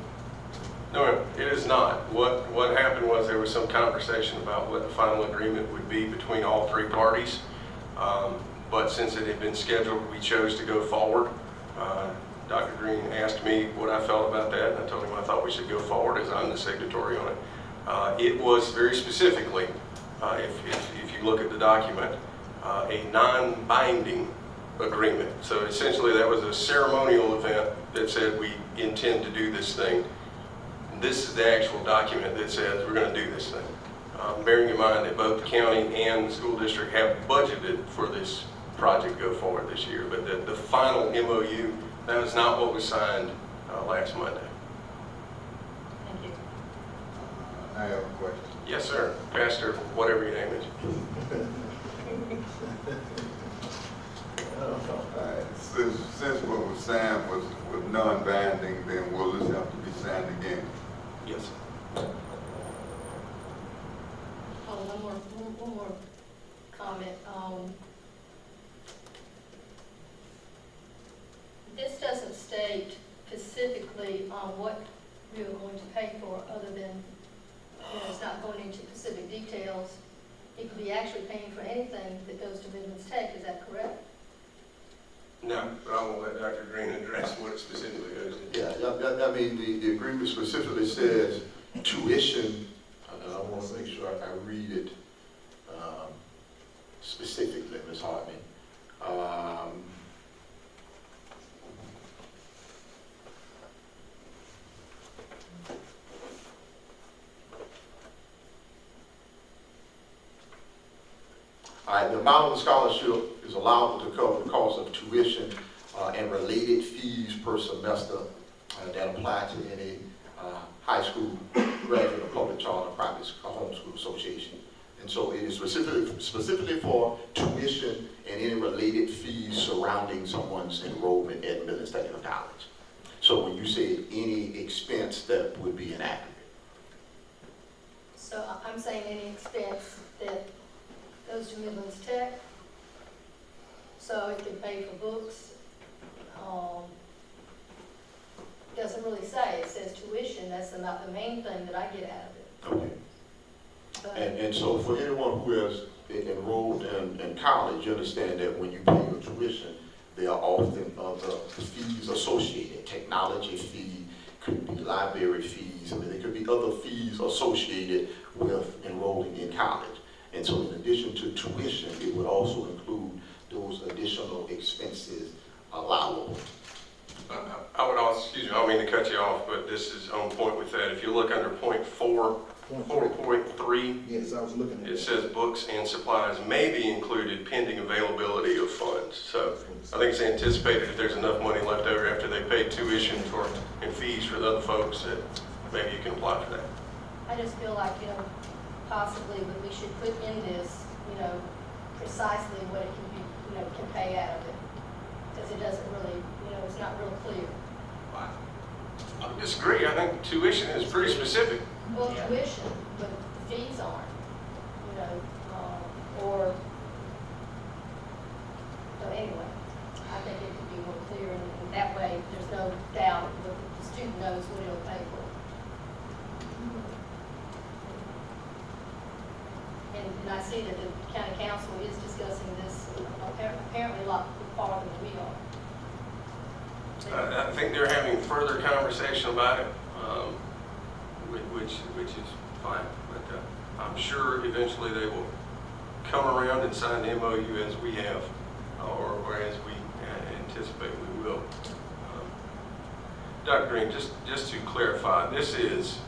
No, ma'am, it is not. What happened was there was some conversation about what the final agreement would be between all 3 parties. But since it had been scheduled, we chose to go forward. Dr. Green asked me what I felt about that, and I told him I thought we should go forward as I'm the signatory on it. It was very specifically, if you look at the document, a non-binding agreement. So essentially that was a ceremonial event that said we intend to do this thing. This is the actual document that says we're going to do this thing. bearing in mind that both the county and the school district have budgeted for this project go forward this year. But the final MOU, that is not what was signed last Monday. Thank you. I have a question. Yes, sir. Pastor, whatever your name is. All right, since what was signed was non-binding, then will this have to be signed again? Yes. Oh, one more comment. This doesn't state specifically on what we are going to pay for, other than, it's not going into specific details. It could be actually paying for anything that goes to Midlands Tech, is that correct? No, but I will let Dr. Green address what it specifically goes to. Yeah, I mean, the agreement specifically says tuition, and I want to make sure I read it specifically, Ms. Hartman. All right, the amount of the scholarship is allowable to cover the cost of tuition and related fees per semester that apply to any high school graduate or public charter private homeschool association. And so it is specifically for tuition and any related fees surrounding someone's enrollment at Midlands Technical College. So when you say any expense, that would be an aggregate. So I'm saying any expense that goes to Midlands Tech, so it could pay for books. Doesn't really say, it says tuition, that's not the main thing that I get out of it. Okay. But And so for anyone who has enrolled in college, you understand that when you pay your tuition, there are often other fees associated, technology fee, could be library fees, I mean, there could be other fees associated with enrolling in college. And so in addition to tuition, it would also include those additional expenses allowable. I would also, excuse me, I don't mean to cut you off, but this is on point with that. If you look under point 4.3, Yes, I was looking at it that. says books and supplies may be included pending availability of funds. So I think it's anticipated if there's enough money left over after they pay tuition for and fees for the other folks, that maybe you can apply for that. I just feel like, possibly that we should put in this, precisely what it can be, can pay out of it. Because it doesn't really, it's not real clear. I would disagree. I think tuition is pretty specific. Well, tuition, but the fees aren't, so anyway, I think it could be more clear, and that way, there's no doubt that the student knows what he'll pay for. And I see that the county council is discussing this apparently a lot farther than we are. I think they're having further conversation about it, which is fine. But I'm sure eventually they will come around and sign the MOU as we have, or as we anticipate we will. Dr. Green, just to clarify, this is,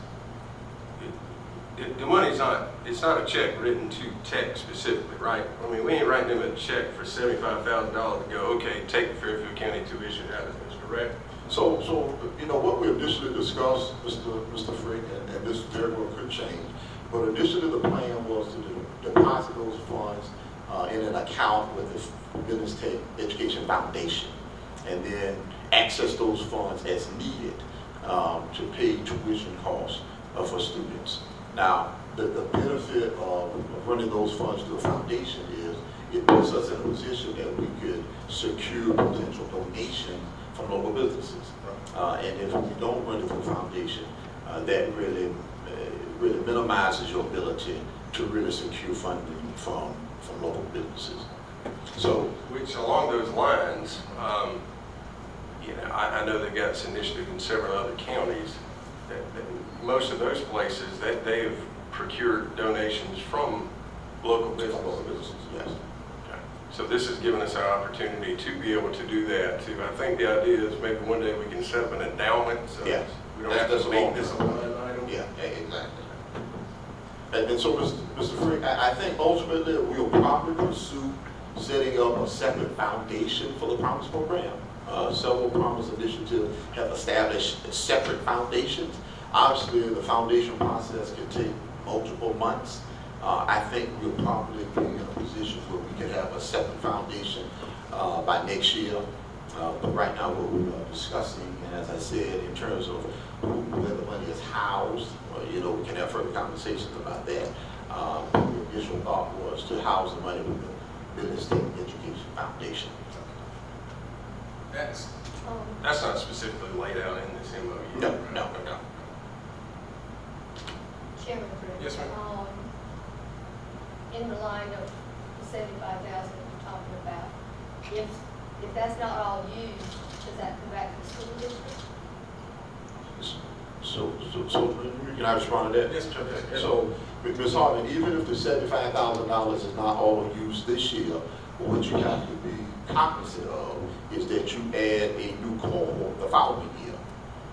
the money's not, it's not a check written to Tech specifically, right? I mean, we ain't writing them a check for $75,000 to go, okay, take the Fairfield County tuition out of this, correct? So what we initially discussed, Mr. Frick, and this very well could change, but initially the plan was to deposit those funds in an account with the Midlands Tech Education Foundation, and then access those funds as needed to pay tuition costs for students. Now, the benefit of running those funds through a foundation is it puts us in a position that we could secure potential donation from local businesses. And if we don't run it through a foundation, that really minimizes your ability to really secure funding from local businesses. So, Which along those lines, I know they've got this initiative in several other counties. That most of those places, that they have procured donations from local businesses. yes. Okay. So this has given us an opportunity to be able to do that too. I think the idea is maybe one day we can set up an endowment, so Yes. we don't have to That's make long this a term. line item. Yeah, exactly. And so, Mr. Frick, I think ultimately we'll probably pursue setting up a separate foundation for the Promise program. Several Promise initiatives have established separate foundations. Obviously, the foundation process can take multiple months. I think we'll probably be in a position where we can have a separate foundation by next year. But right now, what we are discussing, and as I said, in terms of where the money is housed, we can have further conversations about that. The initial thought was to house the money with the Business State Education Foundation. That's Um, not specifically laid out in this MOU. No, right? no, Okay. no. Chairman Pruitt. Yes, ma'am. In the line of the 75,000 we're talking about, if that's not all used, does that come back to the school district? So, can I respond to that? Yes, Judge. So, Ms. Hartman, even if the $75,000 is not all used this year, what you have to be cognizant of is that you add a new cohort the following year.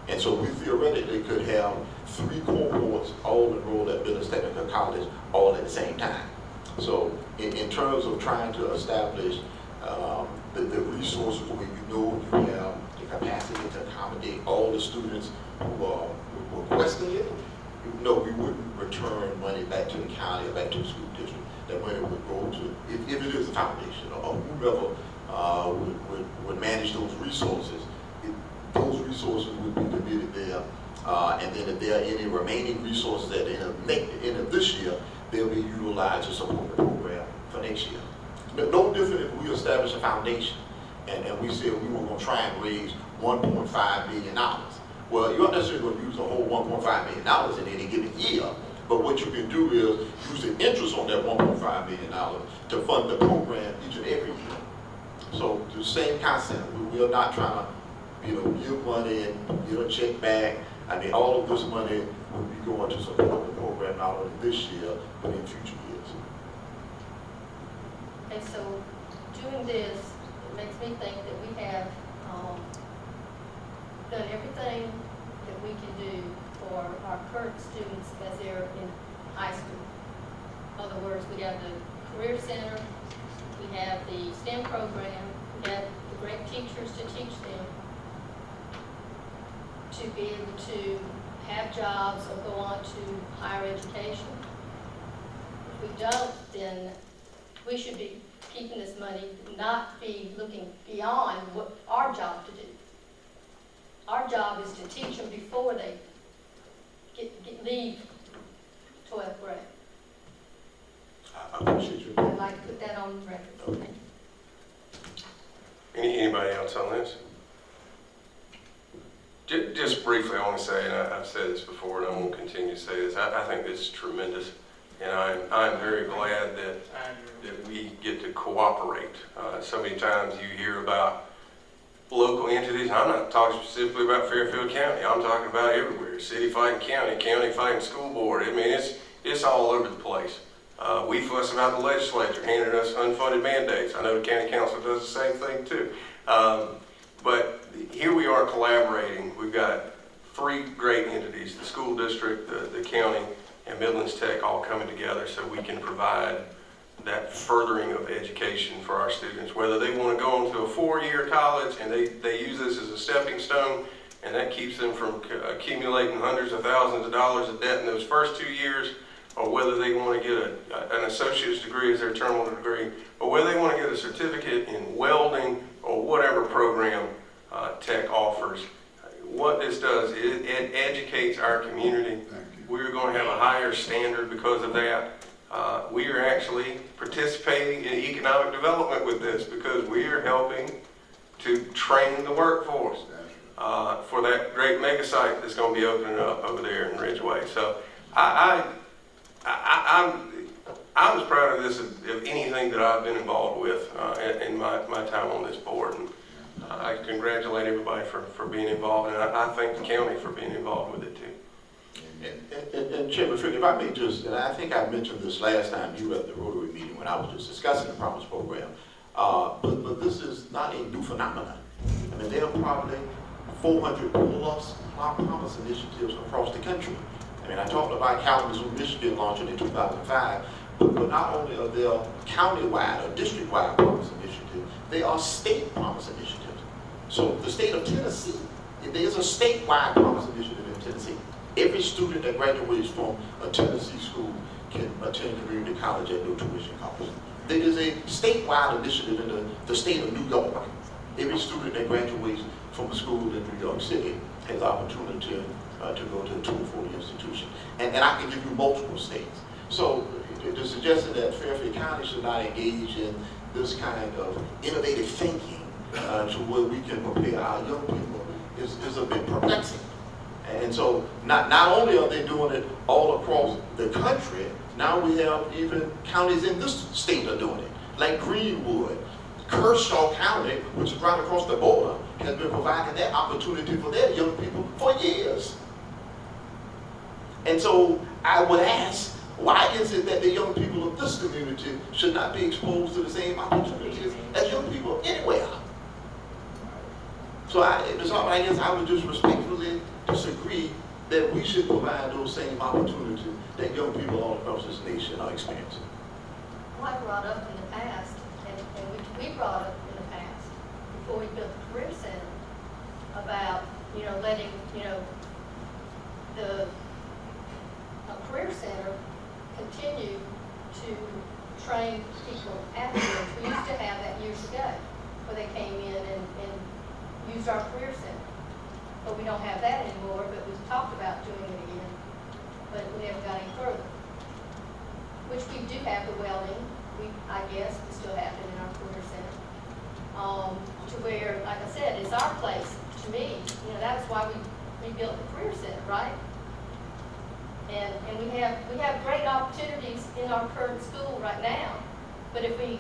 And so we theoretically could have 3 cohorts all enrolled at Business Technical College all at the same time. So in terms of trying to establish the resources where you have the capacity to accommodate all the students who are requesting it, no, we wouldn't return money back to the county or back to the school district. That money would go to, if it is a foundation or whoever would manage those resources, those resources would be committed there. And then if there are any remaining resources at the end of this year, they'll be utilized to support the program for next year. But no different if we establish a foundation and we said we were going to try and raise $1.5 million. Well, you're not necessarily going to use the whole $1.5 million in any given year, but what you can do is use the interest on that $1.5 million to fund the program each and every year. So the same concept. We are not trying to, give money and get a check back. I mean, all of this money will be going to support the program not only this year, but in future years. And so doing this, it makes me think that we have done everything that we can do for our current students as they're in high school. In other words, we have the Career Center, we have the STEM program, we have the great teachers to teach them to be able to have jobs or go on to higher education. If we don't, then we should be keeping this money, not be looking beyond what our job to do. Our job is to teach them before they leave 12th grade. I appreciate you. I'd like to put that on record. Okay. Anybody else on this? Just briefly, I want to say, and I've said this before, and I won't continue to say this, I think this is tremendous. And I'm very glad that we get to cooperate. So many times you hear about local entities. I'm not talking specifically about Fairfield County. I'm talking about everywhere. City fighting county, county fighting school board. I mean, it's all over the place. We fuss about the legislature handing us unfunded mandates. I know the county council does the same thing too. But here we are collaborating. We've got 3 great entities, the school district, the county, and Midlands Tech all coming together so we can provide that furthering of education for our students, whether they want to go on to a 4-year college and they use this as a stepping stone and that keeps them from accumulating hundreds of thousands of dollars of debt in those first 2 years, or whether they want to get an associate's degree as their terminal degree, or whether they want to get a certificate in welding or whatever program Tech offers. What this does is it educates our community. We're going to have a higher standard because of that. We are actually participating in economic development with this because we are helping to train the workforce for that great mega site that's going to be opening up over there in Ridgeway. So I'm as proud of this as anything that I've been involved with in my time on this board. And I congratulate everybody for being involved, and I thank the county for being involved with it too. And Chairman Frick, if I may just, and I think I mentioned this last time you were at the Rotary meeting when I was just discussing the Promise program, but this is not a new phenomenon. I mean, there are probably 400 plus Promise initiatives across the country. I mean, I talked about Kalamazoo, Michigan launching in 2005, but not only are there countywide or district-wide promise initiatives, they are state promise initiatives. So the state of Tennessee, there's a statewide promise initiative in Tennessee. Every student that graduates from a Tennessee school can attend community college at no tuition cost. There is a statewide initiative in the state of New York. Every student that graduates from a school in New York City has the opportunity to go to a 240 institution. And I can give you multiple states. So the suggestion that Fairfield County should not engage in this kind of innovative thinking to where we can prepare our young people is a bit perplexing. And so not only are they doing it all across the country, now we have even counties in this state are doing it, like Greenwood. Kershaw County, which is right across the border, has been providing that opportunity for their young people for years. And so I would ask, why is it that the young people of this community should not be exposed to the same opportunities as young people anywhere? So I guess I would just respectfully disagree that we should provide those same opportunities that young people all across this nation are experiencing. Well, I brought up in the past, and we brought up in the past, before we built the Career Center, about, letting, the Career Center continue to train people afterwards. We used to have that years ago, where they came in and used our Career Center. But we don't have that anymore, but we've talked about doing it again, but we haven't got any further. Which we do have the welding, I guess, we still have it in our Career Center. To where, like I said, it's our place, to me, that's why we built the Career Center, right? And we have great opportunities in our current school right now, but if we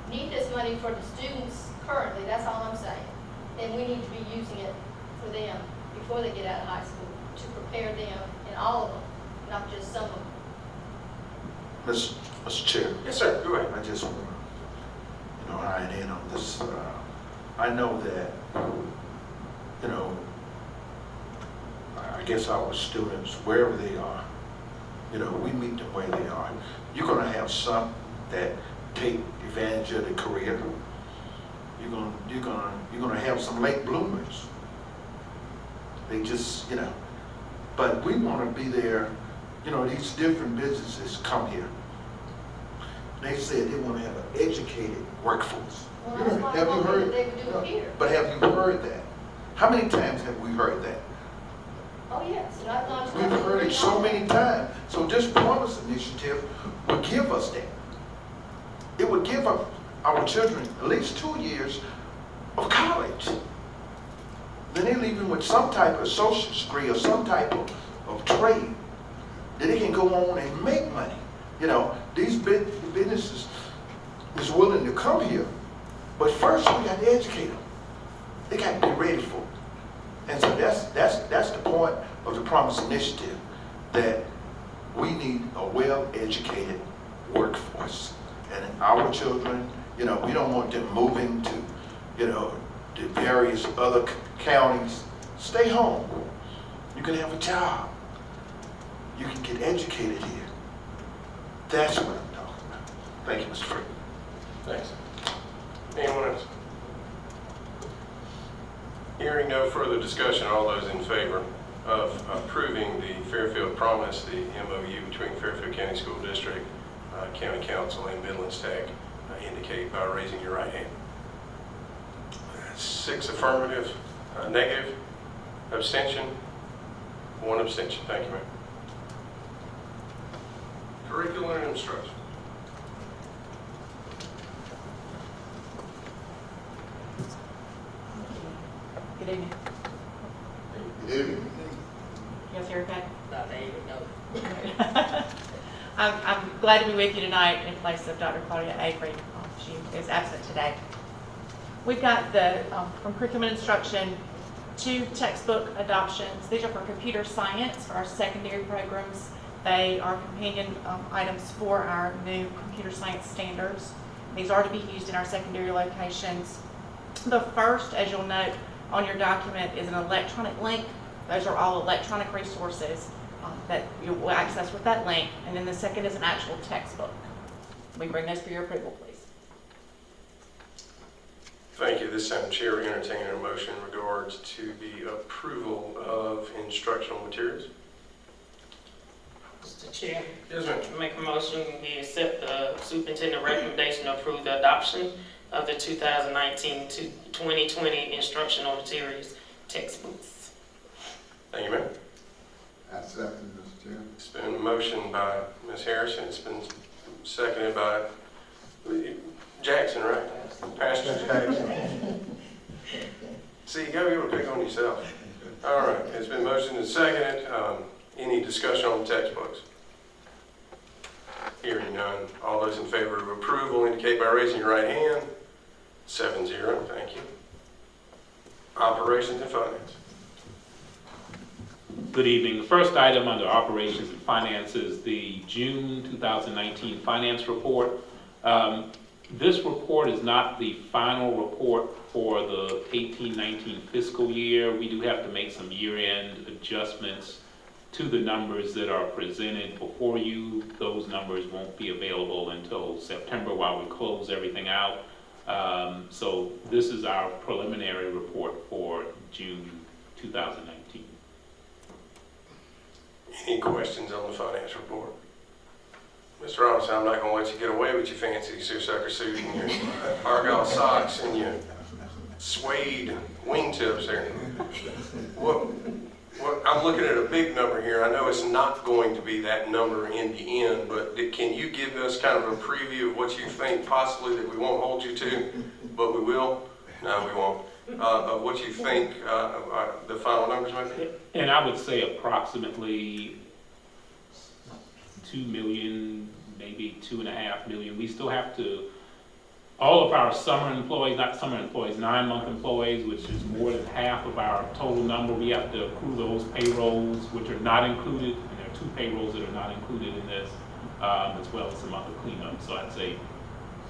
need this money for the students currently, that's all I'm saying, then we need to be using it for them before they get out of high school, to prepare them in all of them, not just some of them. Mr. Chair. Yes, sir, go ahead. I just want to, iron in on this. I know that, I guess our students, wherever they are, we meet them where they are. You're going to have some that take advantage of the career. You're going to have some late bloomers. They just, but we want to be there. These different businesses come here. They said they want to have an educated workforce. Well, that's why I Have you wanted heard? that they would do it here. But have you heard that? How many times have we heard that? Oh, yes, and I've gone to. We've heard it so many times. So this promise initiative would give us that. It would give our children at least 2 years of college. Then they're leaving with some type of social degree or some type of trade that they can go on and make money. These businesses is willing to come here, but first we got to educate them. They got to be ready for it. And so that's the point of the Promise Initiative, that we need a well-educated workforce. And our children, we don't want them moving to, the various other counties. Stay home. You can have a job. You can get educated here. That's what I'm talking about. Thank you, Mr. Freeman. Thanks. Anyone else? Hearing no further discussion, all those in favor of approving the Fairfield Promise, the MOU between Fairfield County School District, County Council, and Midlands Tech, indicate by raising your right hand. 6 affirmative, negative, abstention, 1 abstention. Thank you, ma'am. Curriculum and instruction. Good evening. Good evening. You guys hear okay? No, there you go. I'm glad to be with you tonight in place of Dr. Claudia Avery. She is absent today. We've got from curriculum and instruction, 2 textbook adoptions. These are for computer science for our secondary programs. They are companion items for our new computer science standards. These are to be used in our secondary locations. The first, as you'll note on your document, is an electronic link. Those are all electronic resources that you will access with that link. And then the second is an actual textbook. We bring those for your approval, please. Thank you. This time, Chair will entertain a motion in regards to the approval of instructional materials. Mr. Chair, Yes, ma'am. make a motion, we accept the superintendent recommendation to approve the adoption of the 2019 to 2020 instructional materials textbooks. Thank you, ma'am. I second, Mr. Chairman. It's been motioned by Ms. Harrison. It's been seconded by Jackson, right? Pastor Jackson. See, you gotta be able to pick on yourself. All right, it's been motioned and seconded. Any discussion on the textbooks? Hearing none. All those in favor of approval indicate by raising your right hand. 7-0, thank you. Operations and Finance. Good evening. The first item under Operations and Finance is the June 2019 Finance Report. This report is not the final report for the 18-19 fiscal year. We do have to make some year-end adjustments to the numbers that are presented before you. Those numbers won't be available until September while we close everything out. So this is our preliminary report for June 2019. Any questions on the finance report? Mr. Robinson, I'm not gonna let you get away with your fancy seersucker suit and your argyle socks and your suede wingtips there. What, I'm looking at a big number here. I know it's not going to be that number in the end, but can you give us kind of a preview of what you think possibly that we won't hold you to, but we will? No, we won't. Of what you think the final numbers might be? And I would say approximately 2 million, maybe 2.5 million. We still have to, all of our summer employees, not summer employees, 9-month employees, which is more than half of our total number, we have to accrue those payrolls, which are not included, and there are 2 payrolls that are not included in this, as well as some other cleanup. So I'd say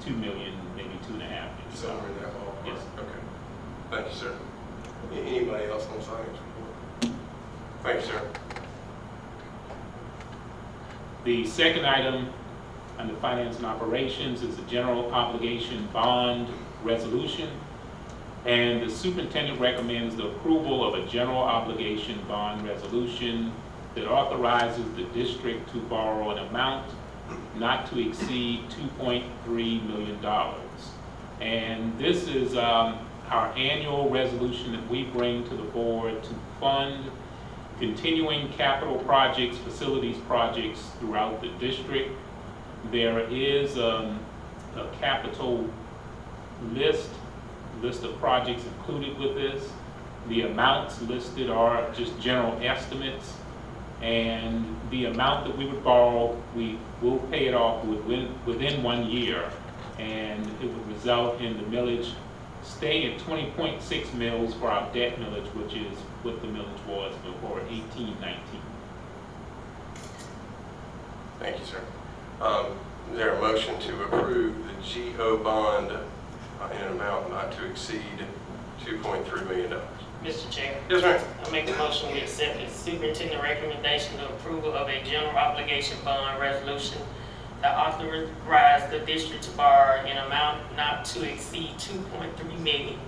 2 million, maybe 2.5 million. Somewhere in that ballpark? Yes. Okay. Thank you, sir. Anybody else on the finance report? Thank you, sir. The second item under Finance and Operations is the General Obligation Bond Resolution. And the superintendent recommends the approval of a general obligation bond resolution that authorizes the district to borrow an amount not to exceed $2.3 million. And this is our annual resolution that we bring to the board to fund continuing capital projects, facilities projects throughout the district. There is a capital list of projects included with this. The amounts listed are just general estimates, and the amount that we would borrow, we will pay it off within 1 year, and it would result in the millage stay at 20.6 mils for our debt millage, which is what the millage was before 18-19. Thank you, sir. Is there a motion to approve the GO bond in an amount not to exceed $2.3 million? Mr. Chair, Yes, ma'am. I make a motion, we accept the superintendent recommendation to approval of a general obligation bond resolution that authorize the district to borrow an amount not to exceed $2.3 million.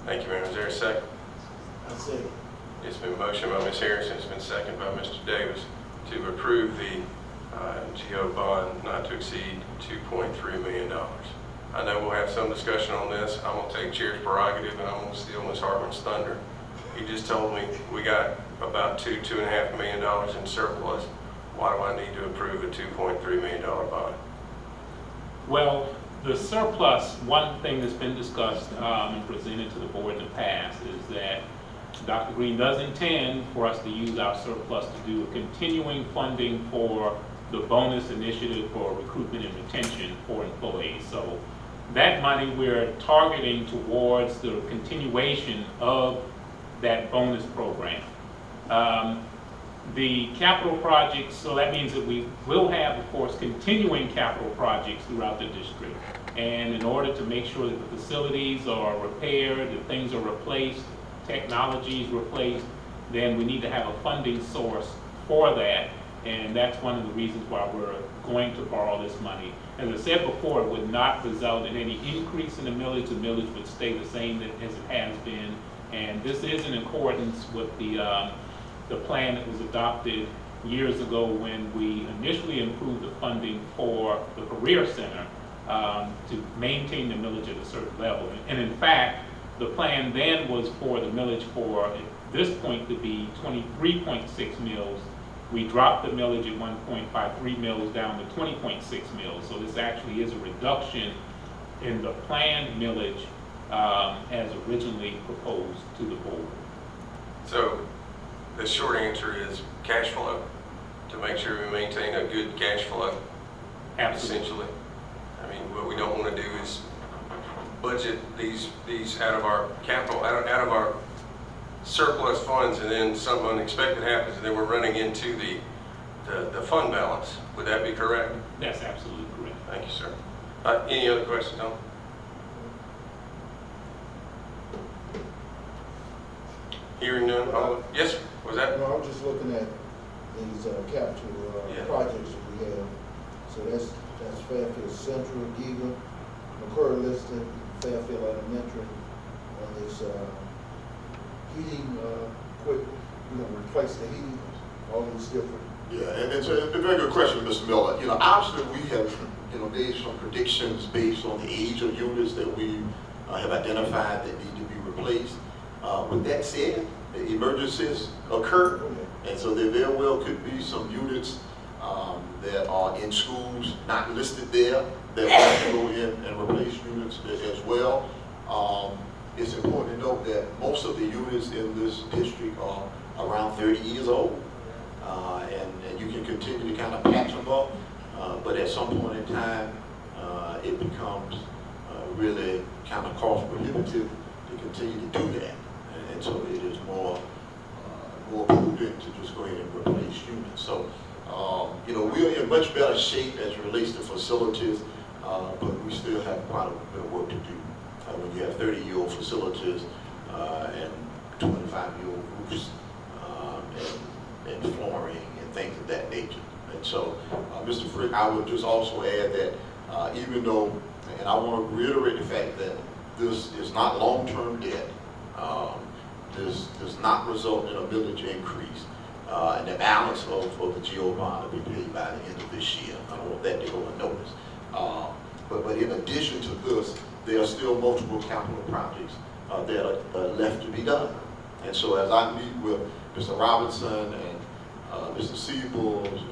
Thank you, ma'am. Is there a second? I said, It's been motioned by Ms. Harrison, it's been seconded by Mr. Davis to approve the GO bond not to exceed $2.3 million. I know we'll have some discussion on this. I'm gonna take chair's prerogative and I'm gonna steal Ms. Hartman's thunder. He just told me we got about $2.5 million in surplus. Why do I need to approve a $2.3 million bond? Well, the surplus, one thing that's been discussed and presented to the board in the past is that Dr. Green does intend for us to use our surplus to do a continuing funding for the bonus initiative for recruitment and retention for employees. So that money we're targeting towards the continuation of that bonus program. The capital projects, so that means that we will have, of course, continuing capital projects throughout the district. And in order to make sure that the facilities are repaired, that things are replaced, technology is replaced, then we need to have a funding source for that, and that's one of the reasons why we're going to borrow this money. As I said before, it would not result in any increase in the millage would stay the same as it has been. And this is in accordance with the plan that was adopted years ago when we initially improved the funding for the Career Center to maintain the millage at a certain level. And in fact, the plan then was for the millage for, at this point, to be 23.6 mills. We dropped the millage at 1.53 mills down to 20.6 mills. So this actually is a reduction in the planned millage as originally proposed to the board. So the short answer is cash flow, to make sure we maintain a good cash flow, Absolutely. essentially. I mean, what we don't want to do is budget these out of our capital, out of our surplus funds, and then something unexpected happens, and then we're running into the fund balance. Would that be correct? That's absolutely correct. Thank you, sir. Any other questions, Tom? Hearing none, yes, sir. Was that? No, I was just looking at these capital Yeah. projects that we have. So that's Fairfield Central, Giga, McCurry listed, Fairfield Elementary, and this heating equipment, we're gonna replace the heating, all these different. Yeah, and it's a very good question, Mr. Miller. Obviously we have, made some predictions based on the age of units that we have identified that need to be replaced. With that said, the emergencies occur, and so there very well could be some units that are in schools not listed there that we have to go in and replace units as well. It's important to note that most of the units in this district are around 30 years old, and you can continue to kind of patch them up, but at some point in time, it becomes really kind of cost prohibitive to continue to do that, and so it is more prudent to just go ahead and replace units. So, we're in much better shape as it relates to facilities, but we still have quite a bit of work to do. When you have 30-year-old facilities and 25-year-old roofs and flooring and things of that nature. And so, Mr. Frick, I would just also add that even though, and I want to reiterate the fact that this is not long-term debt, this does not result in a millage increase, and the balance of the GO bond will be paid by the end of this year. I don't want that to go unnoticed. But in addition to this, there are still multiple capital projects that are left to be done. And so as I meet with Mr. Robinson and Mr. Seables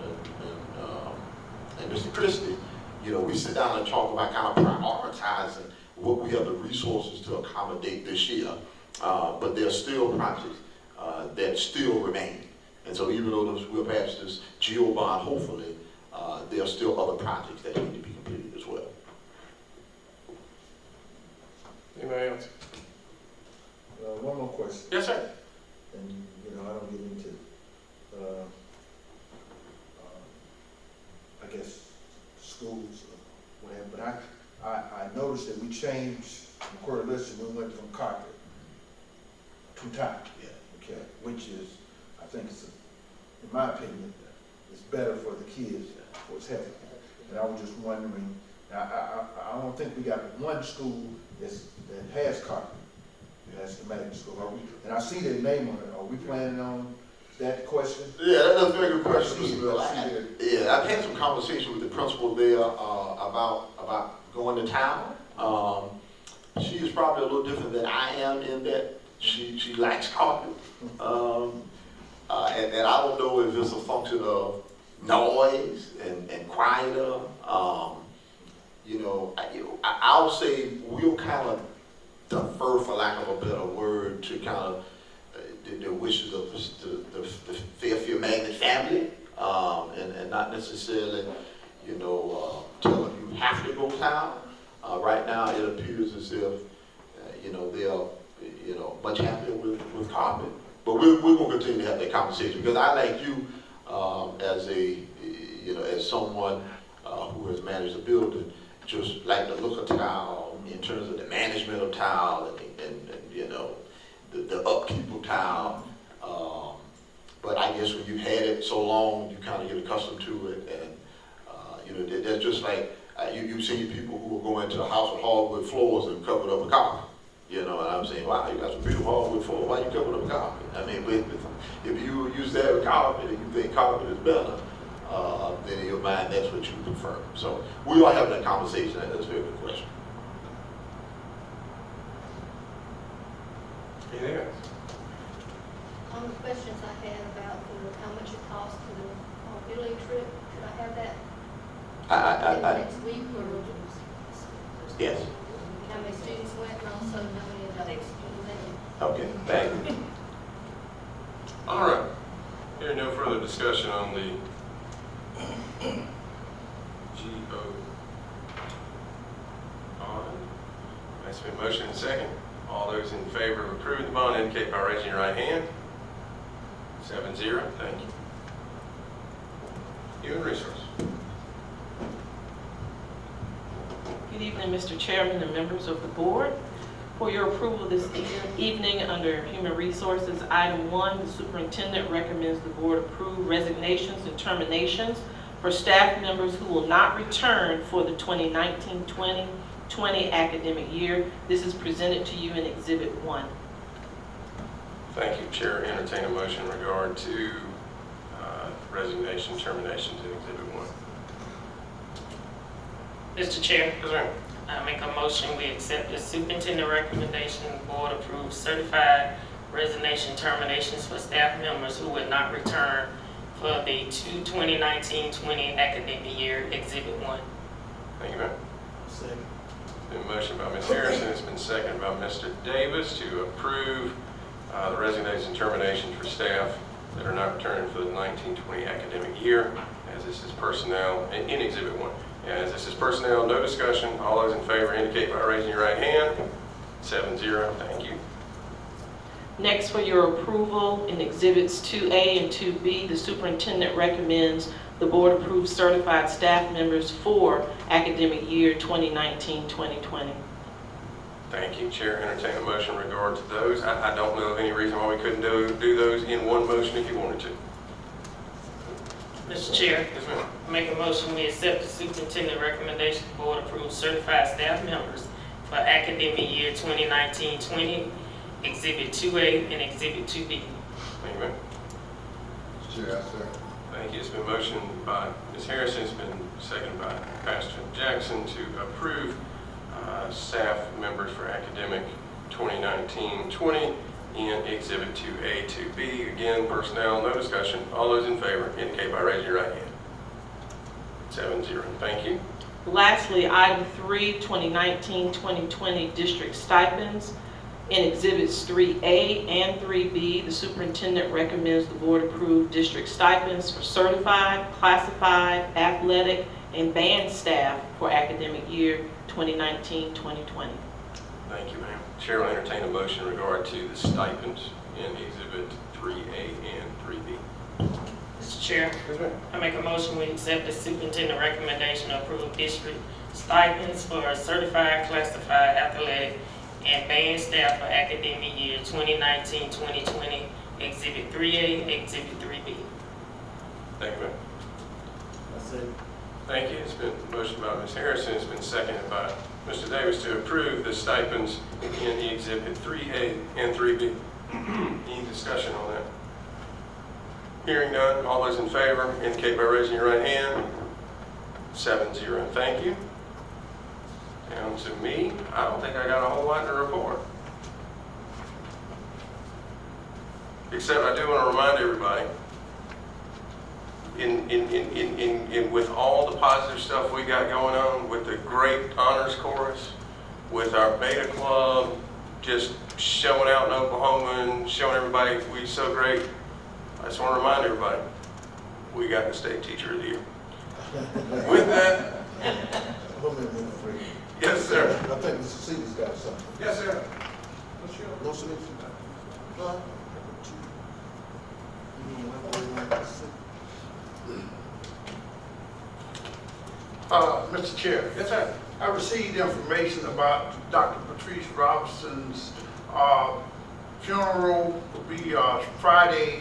and Mr. Christie, we sit down and talk about kind of prioritizing what we have the resources to accommodate this year. But there are still projects that still remain. And so even though we'll pass this GO bond, hopefully, there are still other projects that need to be completed as well. Anybody else? One more question, Yes, sir. and I don't get into, I guess, schools or whatever, but I noticed that we changed McCurry List, and we went from carpet to tile. Yeah. Okay, which is, I think it's, in my opinion, it's better for the kids, for its health. And I was just wondering, I don't think we got one school that has carpet. That's the medical school. Are we, and I see their name on it. Are we planning on that question? Yeah, that's a very good question, I see Mr. it. Miller. I see it. Yeah, I've had some conversation with the principal there about going to town. She is probably a little different than I am in that she likes carpet. And I don't know if it's a function of noise and quieter. I'll say we'll kind of defer, for lack of a better word, to kind of the wishes of the Fairfield Magnet family, and not necessarily, tell them you have to go town. Right now, it appears as if, they are, much happier with carpet. But we're going to continue to have that conversation, because I, like you, as someone who has managed a building, just like the look of tile in terms of the management of tile and the upkeep of tile. But I guess when you had it so long, you kind of get accustomed to it, and, that's just like, you see people who will go into a house with hardwood floors and cover it up with carpet. And I'm saying, wow, you got some beautiful hardwood floor, why you cover it up with carpet? I mean, but if you use that with carpet and you think carpet is better, then in your mind, that's what you prefer. So we are having that conversation, and that's a very good question. Anything else? On the questions I had about how much it costs for the Italy trip, could I have that next week, or Yes. how many students went, and also how many adults? Okay, thank you. All right. Hearing no further discussion on the GO bond. That's been motion and second. All those in favor of approving the bond indicate by raising your right hand. 7-0, thank you. Human Resource. Good evening, Mr. Chairman and members of the board. For your approval this evening under Human Resources, Item 1, the superintendent recommends the board approve resignations and terminations for staff members who will not return for the 2019-2020 academic year. This is presented to you in Exhibit 1. Thank you, Chair. Entertain a motion in regard to resignation, terminations in Exhibit 1. Mr. Chair, Yes, ma'am. I make a motion, we accept the superintendent recommendation, the board approves certified resignation terminations for staff members who would not return for the 2019-20 academic year, Exhibit 1. Thank you, ma'am. Second. It's been motioned by Ms. Harrison, it's been seconded by Mr. Davis to approve the resignation and termination for staff that are not returning for the 19-20 academic year, as this is personnel, in Exhibit 1. As this is personnel, no discussion. All those in favor indicate by raising your right hand. 7-0, thank you. Next, for your approval in Exhibits 2A and 2B, the superintendent recommends the board approve certified staff members for academic year 2019-2020. Thank you, Chair. Entertain a motion in regard to those. I don't know of any reason why we couldn't do those in one motion if you wanted to. Mr. Chair, Yes, ma'am. I make a motion, we accept the superintendent recommendation, the board approves certified staff members for academic year 2019-20, Exhibit 2A and Exhibit 2B. Thank you, ma'am. Mr. Chair, I second. Thank you. It's been motioned by Ms. Harrison, it's been seconded by Pastor Jackson to approve staff members for academic 2019-20 in Exhibit 2A, 2B. Again, personnel, no discussion. All those in favor indicate by raising your right hand. 7-0. Thank you. Lastly, Item 3, 2019-2020 district stipends. In Exhibits 3A and 3B, the superintendent recommends the board approve district stipends for certified, classified, athletic, and band staff for academic year 2019-2020. Thank you, ma'am. Chair will entertain a motion in regard to the stipends in Exhibit 3A and 3B. Mr. Chair, Yes, ma'am. I make a motion, we accept the superintendent recommendation to approve district stipends for certified, classified, athletic, and band staff for academic year 2019-2020, Exhibit 3A, Exhibit 3B. Thank you, ma'am. I second. Thank you. It's been motioned by Ms. Harrison. It's been seconded by Mr. Davis to approve the stipends in Exhibit 3A and 3B. Any discussion on that? Hearing none, all those in favor indicate by raising your right hand. 7-0. Thank you. Down to me. I don't think I got a whole lot to report. Except I do want to remind everybody, with all the positive stuff we got going on, with the great honors chorus, with our beta club, just showing out in Oklahoma and showing everybody we're so great, I just want to remind everybody, we got the state teacher of the year. With that, yes, sir. I think Mr. Seeley's got something. Yes, sir. No submission. Mr. Chair, Yes, sir. I received information about Dr. Patrice Robinson's funeral will be Friday,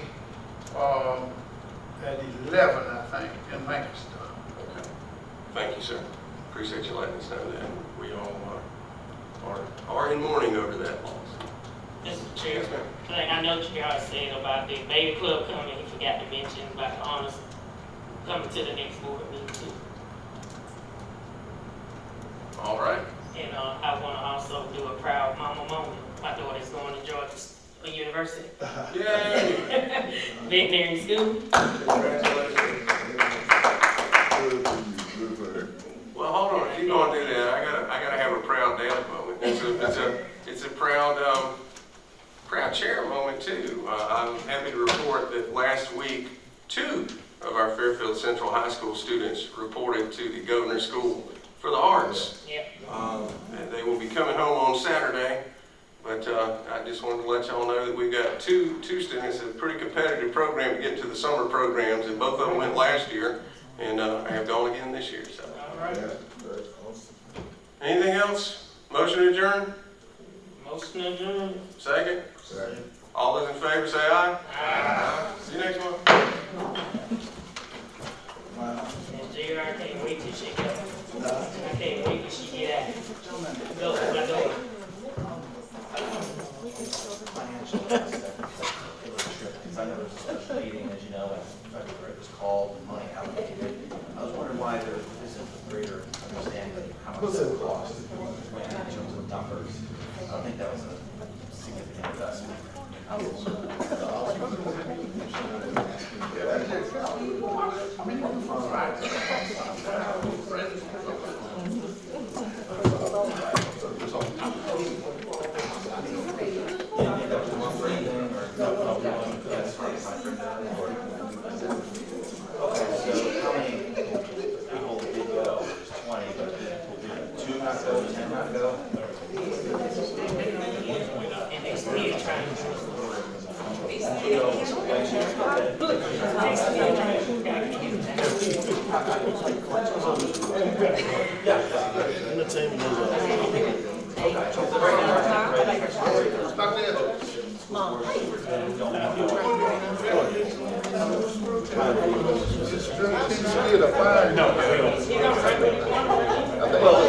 at 11, I think, in Lancaster. Okay. Thank you, sir. Appreciate you letting us know that. We all are in mourning over that loss. Mr. Chair, Yes, ma'am. like I know JR said about the baby club coming, he forgot to mention about the honors coming to the next board meeting too. All right. And I want to also do a proud mama moment. My daughter's going to Georgia University, Yay! veterinary school. Congratulations. Well, hold on. If you're going to do that, I gotta have a proud dad moment. It's a proud chair moment too. I'm happy to report that last week, 2 of our Fairfield Central High School students reported to the Governor's School for the Arts. Yep. And they will be coming home on Saturday. But I just wanted to let y'all know that we've got two students, a pretty competitive program to get into the summer programs, and both of them went last year, and have gone again this year. So, All right. anything else? Motion to adjourn? Motion adjourned. Second? All those in favor say aye. Aye. See you next month. And JR, I can't wait till she goes. I can't wait till she get out. Go to my daughter. Financial aspect of the trip, because I know there's a special meeting, as you know, and February it was called and money allocated. I was wondering why there isn't a greater understanding of how much that cost in terms of numbers. I don't think that was a significant investment. Okay, so how many people did go? There's 20, but did 2 not go, 10 not go? And they still trying to. Well,